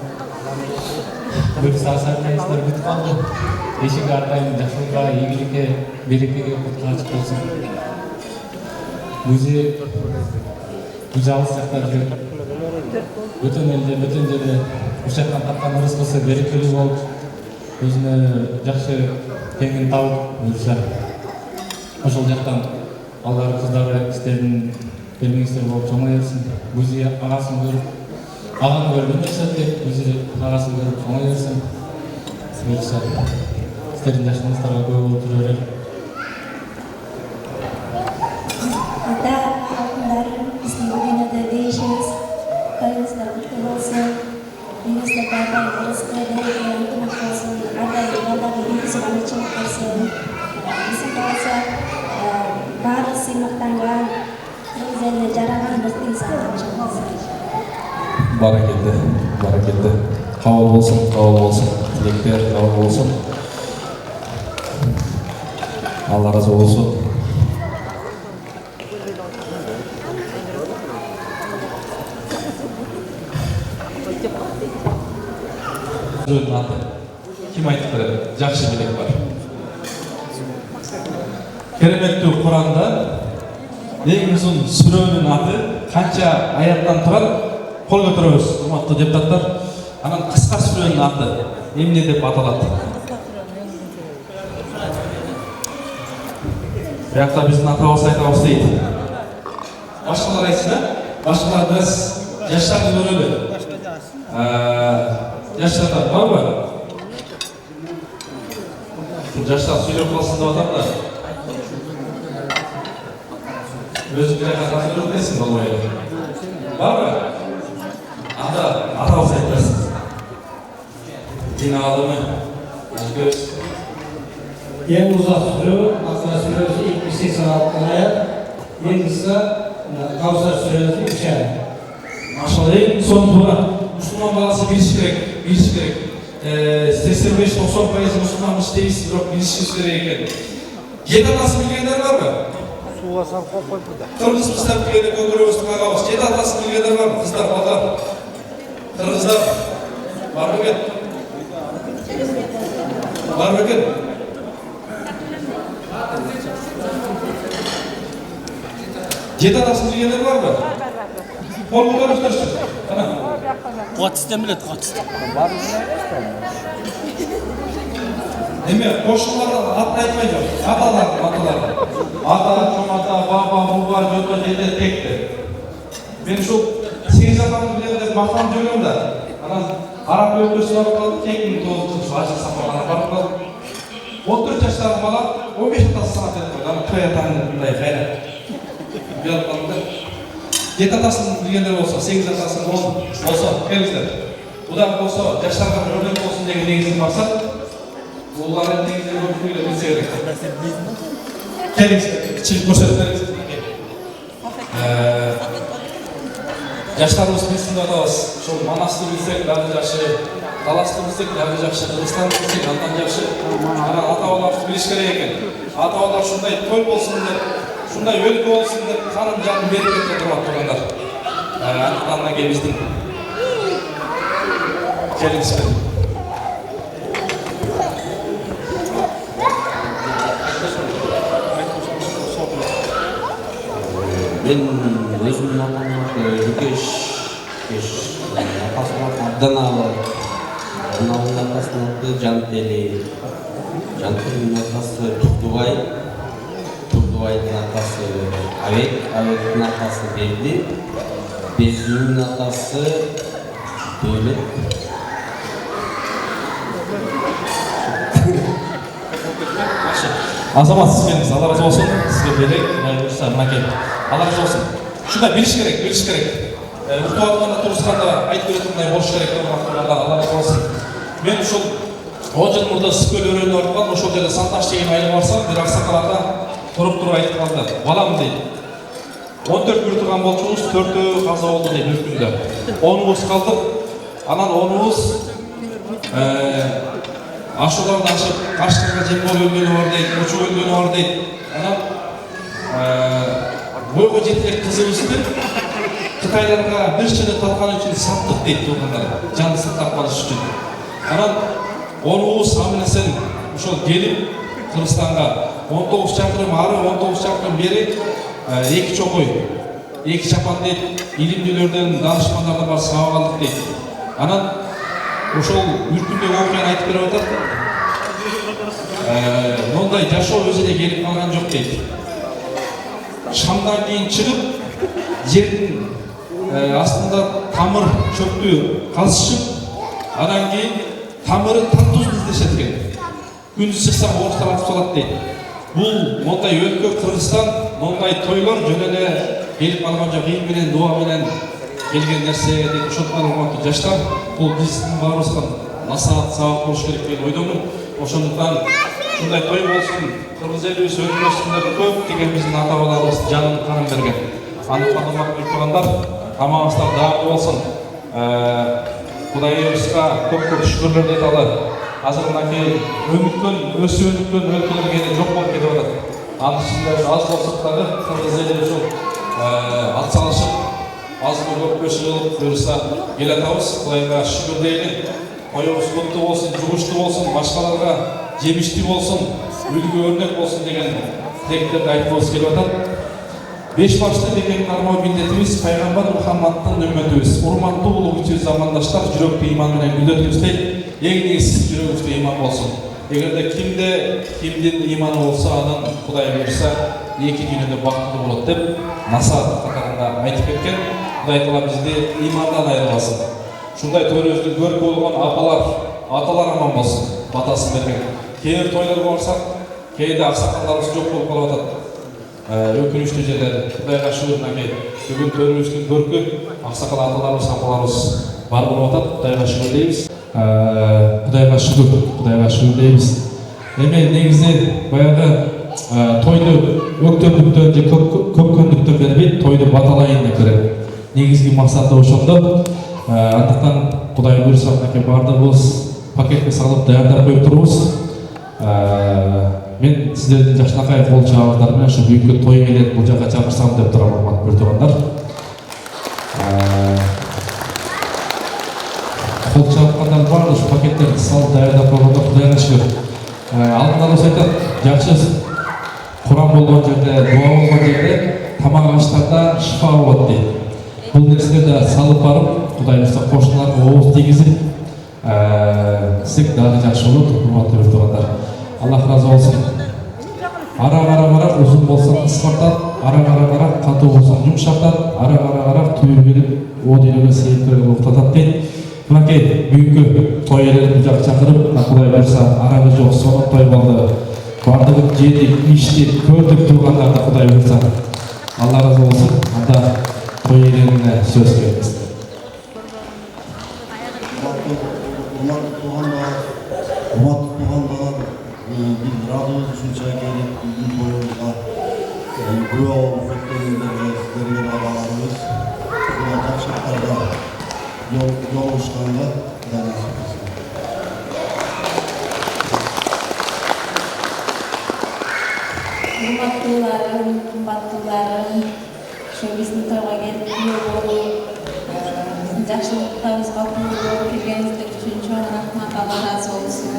Бир саасаңыздар бүтүп калды. Эшик ар дайым жакшылыкка, ийгиликке, берекеге кутка ачык болсун. Бузи алыс жакта жүрөт. Бүтүн элде, бүтүн жерде ушактан тапкан рызкысы берекелүү болуп, өзүнө жакшы теңин табып буюрса, ошол жактан алар кыздары истерин бермеңиздер болуп чоңое берсин. Бузи агасын көрүп, аганы көрүп өнөксөтүп, бузи агасын көрүп чоңое берсин. Буюрса, истерин жакшылыктарга көп болуп жүрө берели. Ата алтындар биздин дүйнөдө дейишибиз, toyingizlar qutlug' bo'lsin. Uyingizda barvaqt rizq bergan antimoq bo'lsin. Ardagi yo'ldagi yurtizga chiqib bo'lsin. Bizim bo'lsa bari siymoqtangan, o'zini jaragan bir inson bo'lsin. Barakelli, barakelli. Qabul bo'lsin, qabul bo'lsin. Tilekler qabul bo'lsin. Allah razı olsun. Kim aytып берет? Жакшы билек бар. Кереметтүү Куранда эң узун сүрөнүн аты канча аяттан турат? Кол көтөрөбүз, урматтуу депутаттар. Анан кыска сүрөнүн аты эмне деп аталат? Биякта биздин атабыз айтабыз дейт. Башкалар айтса, башкалар биз жаштарды көрөлү. Жаштар барбы? Жаштар сүйлөп калсын деп атам да. Өзүң жака жазып бересиң болбой. Барбы? Анда атабыз айтасың. Дин алымы өзгөз. Ең ұзақ сүрө, Бақара сүресі 286 аят, ең қысқа Каусар сүресі 3 аят. Машалла, ең соны тура. Мұсылман баласы біліш керек, біліш керек. 85-90% мұсылманмыз дейсіз, бірақ білішіңіз керек екен. Жет атасын білгендер бар ма? Суға сал қойып бұда. Қырғыз біздер білгенде көкірегізді қағауыз. Жет атасын білгендер бар ма? Қыздар, балдар. Қырғыздар. Бар ма екен? Бар ма екен? Жет атасын білгендер бар ма? Қол көтеріңіздерші. Қуатсызден біледі, қуатсызден. Деме, қошылар атын айтмай жоқ. Аталар. Ата, чомата, баба, буба, жота, жете, текті. Мен шол 8 атамды біледі деп мақтанып жүргем да. Анан араб өлкөсү барып қалды, 2009 жыл ажық сапағана барып қалды. 14 жаштағы бала 15 атасы санат етіп қойды. Ана той атаңды бұндай қайрат. Бұялып қалды. 7 атасын білгендер болса, 8 атасын 10 болса, келіңіздер. Бұдан болса, жаштарға бір өрнек болсын деген негізін барсақ, олар негізін өрнекті білсе керек. Келіңіздер, кішілік көрсеттеріңіздер. Жаштарымыз білсін деп атабыз. Шол Манасты білсек, бәрі жақсы, Таласты білсек, бәрі жақсы, Қырғызстанды білсек, алдан жақсы. Ана ата-бабаларымыз біліш керек екен. Ата-бабалар шундай той болсын деп, шундай өлкө болсын деп, қанын жанын беріп кетті тұрып тұрғандар. Антыданнан кейін біздің келіңіздер. Мен өзімнің атымның Жүкеш, атасының аты Абданалы, Абданалының атасының аты Жантели, Жантелінің атасы Турдубай, Турдубайдың атасы Авет, Аветтің атасы Берди, Безінің атасы Дөлет. Азамат, сізбен Allah разы болсын, сізге берек, мінекей. Allah razı olsun. Şurada biliş gerek. Urtuğanlarına turuşkanda ayıt öğretimden boş gerek. Allah razı olsun. Ben şu 10 yıl burada sıkı öğrenme ortadan, o şurada santaş şeyin ayrı varsa, bir aksakalata durup ayıt kaldı. Balam değil. 14 yurtuğan bolçumuz, 4'ü kaza oldu değil bir günde. 10'umuz kaldık. Anan 10'umuz aşularını açıp, kaçtırma cembol öldüğünü var değil, uçu öldüğünü var değil. Anan Boyga жетелек кызыбызды Кытайларга бир чыны таткан үчүн саттык дейт туугандар, жаны сактап калыш үчүн. Анан 10 амилесен ошол келип Кыргызстанга 19 чакырым ары, 19 чакырым бери эки чокой, эки чапан дейт, илимдүүлөрдөн данышмандардан бар сабак алдык дейт. Анан ошол үркүндөгү окуяны айтып берип атат. Мондай жашоо өзү эле келип калган жок дейт. Шамдан кийин чыгып, жердин астында тамыр чөптү казышып, анан кийин тамыры тантузун издешет экен. Күндүз чыкса орустар атып салат дейт. Бул мондай өлкө Кыргызстан, мондай тойлор жөн эле келип калган жок, ил менен дуа менен келген нерсе дейт. Ошондуктан урматтуу жаштар, бул биздин баарыбызга насаат сабак болуш керек деген ойдомун. Ошондуктан ушундай той болсун, кыргыз элибиз өркүндөшсүн деп көп деген биздин ата бабаларыбыз жанын канын берген. Андыктан урматтуу туугандар, тамагыңыздар даамдуу болсун. Кудайыбызга көп шүгүрлөр айталы. Азыр мынакей өнүккөн, өсүп өнүккөн өлкөлөргө жок болуп кетип атат. Анын ичинде аз болсок дагы кыргыз эли ушул ат салышып, азгы көпкө жыгылып буюрса келе атабыз. Кудайга шүгүр дейли. Тоюбуз куттуу болсун, жугуштуу болсун, башкаларга жемиштүү болсун, үлгү өрнөк болсун деген тилектерди айткыбыз келип атат. Беш башты деген армоо милдетибиз пайгамбар Мухаммадтын үммөтүбүз. Урматтуу улугубуз замандаштар, жүрөктү иман менен гүлдөтүбүз дейт. Эң негизгиси жүрөгүбүздө иман болсун. Эгерде кимдин иманы болсо, анан Кудай буйрса эки дүйнөдө бактылуу болот деп насаат катарында айтып кеткен. Кудай таала бизди имандан айырбасын. Ушундай тойлорубуздун көркү болгон апалар, аталар аман болсун, батасын берген. Кээ бир тойлорго барсак, кээде аксакалдарыбыз жок болуп калып атат. Өкүнүчтүү жерлер. Кудайга шүгүр, мынакей бүгүн төрүбүздүн көркү аксакал аталарыбыз, апаларыбыз бар болуп атат. Кудайга шүгүр дейбиз. Кудайга шүгүр дейбиз. Эми негизи баягы тойду өктөмдүктөн же көпкөндүктөн бербейт, тойду баталайын деп берет. Негизги максаты ошондо. Андыктан Кудай буйрса мынакей баардыгыбыз пакетке салып даярдап коюп турубуз. Мен сиздердин жакшынакай кол чабыңыздар менен ушу бүгүнкү той менен бул жака чакырсам деп турам, урматтуу туугандар. Кол чабыккандар бар, ушу пакеттерди салып даярдап койгондо Кудайга шүгүр. Алдындарыбыз айтат, жакшы Куран болгон жерде, дуа болгон жерде тамак аштарда шифа болот дейт. Бул нерселерди салып барып, Кудайыбызга кошуналарга ооз тийгизип, сек дагы жакшы болот, урматтуу туугандар. Аллах разы болсун. Ара узун болсо кыскартат, ара катуу болсо жумшартат, ара түйүр берип, о дүйнөгө сейилтерге уктатат дейт. Мынакей бүгүнкү той элерин бул жака чакырып, Кудай буйрса арабы жок сонун той болду. Бардыгын жедик, иштик, көрдүк тургандарды Кудай буйрса Алла разы болсун. Анда той элерине сөз беребиз. Biz radyoda düşünce gelip bizim boyumuzda güve olup ettiğimizde sizlerle bağlarımız buna gerçekten yol uçlarında denesiyoruz. Kımbatlılarım, şu bizim toyga gelip güve olup, bizim жақсылықтарыбызға күллі болып келгеніңіздер үшін чоң рахмат, Алла разы болсын.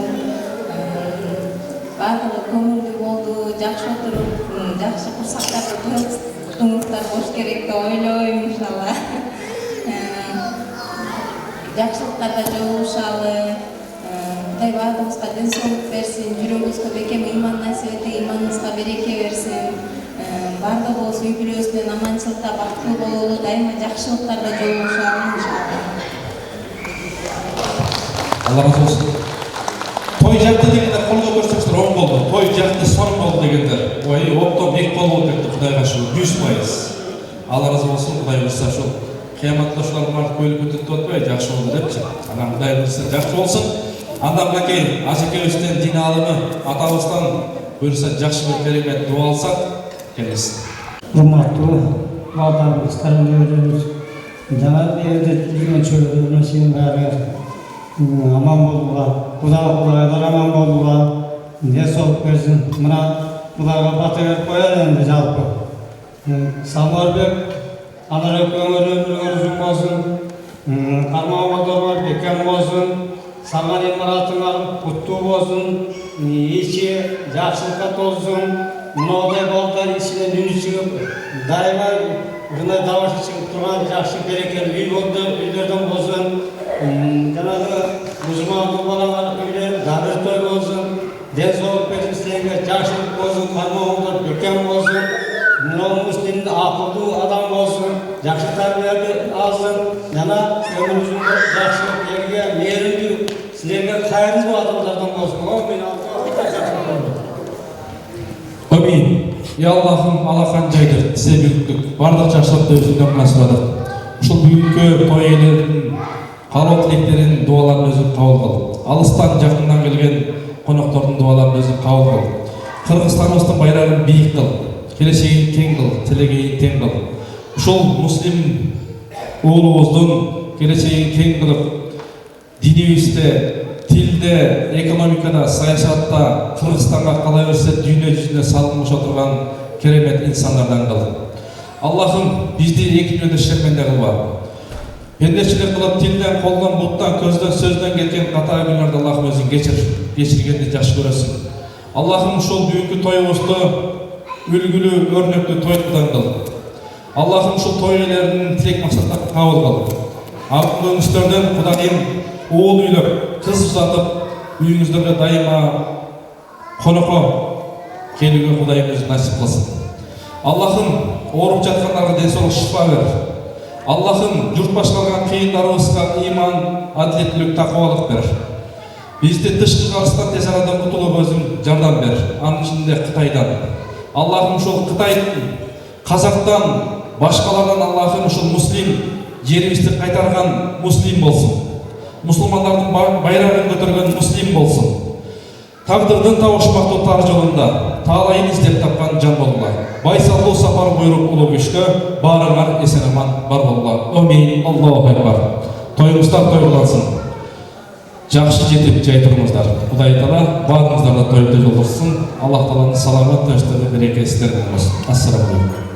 Барлығы көңілді болды, жақсы отырып, жақсы құрсақтарды тоңыздар бош керек деп ойлойм, иншалла. Жақсылықтарда жолығышалы, Құдай барлығымызға денсаулық берсін, жүрегімізге бекем иман насip етіп, иманымызға береке берсін. Барлығы осы үй бүлөсүнөн аманчылыкта бактылуу бололу, дайыма жакшылыктарда жолугушалы, иншалла. Алла разы болсун. Той жакты дегендер колго көрсөңүздөр оң болду. Той жакты сонун болду дегендер. Ой, оптом эки кол болуп кетти, Кудайга шүгүр, 100%. Алла разы болсун, Кудай буйрса ушул кыяматта ушулар бар көйлүк өтүп атпай, жакшы болду депчи. Анан Кудай буйрса жакшы болсун. Анда мынакей ажекебизден дин алымы, атабыздан буйрса жакшы бир керемет дуа алсак келесиз. Урматтуу балдарыбыз, карындөрүбүз, жана элде жүргөн чөбүрөсүн баары аман болууга, Кудайлар аман болууга, денсаулык берсин. Мына Кудайга бата берип коелу энди жалпы. Самарбек алар экөөңөр өмүрүңөр uzun болсун, кармагыңар бекем болсун, салган имаратыңар куттуу болсун, ичи жакшылыкка толсун, мындай балдар ичинен үн чыгып, дайыма ушундай табышы чыгып турган жакшы берекелүү үйлөрдөн болсун, жанагы мусулман балалар үйлөр дабыр той болсун, ден соолук берсин силерге, жакшылык болсун, кармагыңар бекем болсун, муслим акылдуу адам болсун, жакшы тарбия алсын, жана өмүрүңүздө жакшылык элге мээримдүү, силерге кайрылуу адамдардан болсун. Амин. Ya Allah'ım alakan jaydır, size büyüklük, bardaq жақсылықты өзіңден ғана сұрадық. Ушул бүгүнкү той ээлеринин каалоо тилектерин дуаларын өзүң кабыл кыл. Алыстан жакындан келген коноктордун дуаларын өзүң кабыл кыл. Кыргызстаныбыздын байрагын бийик кыл, келечегин кең кыл, тилегейин тең кыл. Ушул муслим уулубуздун келечегин кең кылып, динибизде, tilde, ekonomikada, siyasatта Kırgızстанга кала берсе дүйнө жүзүнө салынып отурган керемет инсандардан кыл. Аллахым бизди эки жөнүндө шерменде кылба. Пендечилик кылып тилден, колдон, буттан, көздөн, сөздөн келген ката күнөрдү Аллахым өзүң кечиргенди жакшы көрөсүң. Аллахым ушул бүгүнкү тоюбузду үлгүлүү, өрнөктүү той кыл. Аллахым ушул той ээлеринин тилек максаттарын кабыл кыл. Алтын өңүстөрдөн Кудайым уул үйлөп, кыз узатып, үйүңүздөргө дайыма коноко келүүгө Кудайым өзү насип кылсын. Аллахым ооруп жаткандарга ден соолук шифа бер. Аллахым журт башкарган кыйындарыбызга иман, адилеттүүлүк, такыбалык бер. Бизди тышкы карыстан тез арада кутулууга өзүң жардам бер. Анын ичинде Кытайдан. Аллахым ушул Кытайдын, Казактан, башкалардан Аллахым ушул муслим жерибизди кайтарган муслим болсун. Мусулмандардын байрагын көтөргөн муслим болсун. Тагдырдын табышмактуу тар жолунда таалайын издеп тапкан жан болгула. Байсалдуу сапар буйруп улуу күчкө баарыңар эсен аман бар болгула. Амин. Аллаху акбар. Тоюңуздар тойлансын. Жакшы жетип жай туруңуздар. Кудай Таала баарыңыздарды тоюпты жолдосын. Аллах Тааланын саламат, тынчтыгы, берекеси силерге болсун. Ассаламу алейкум.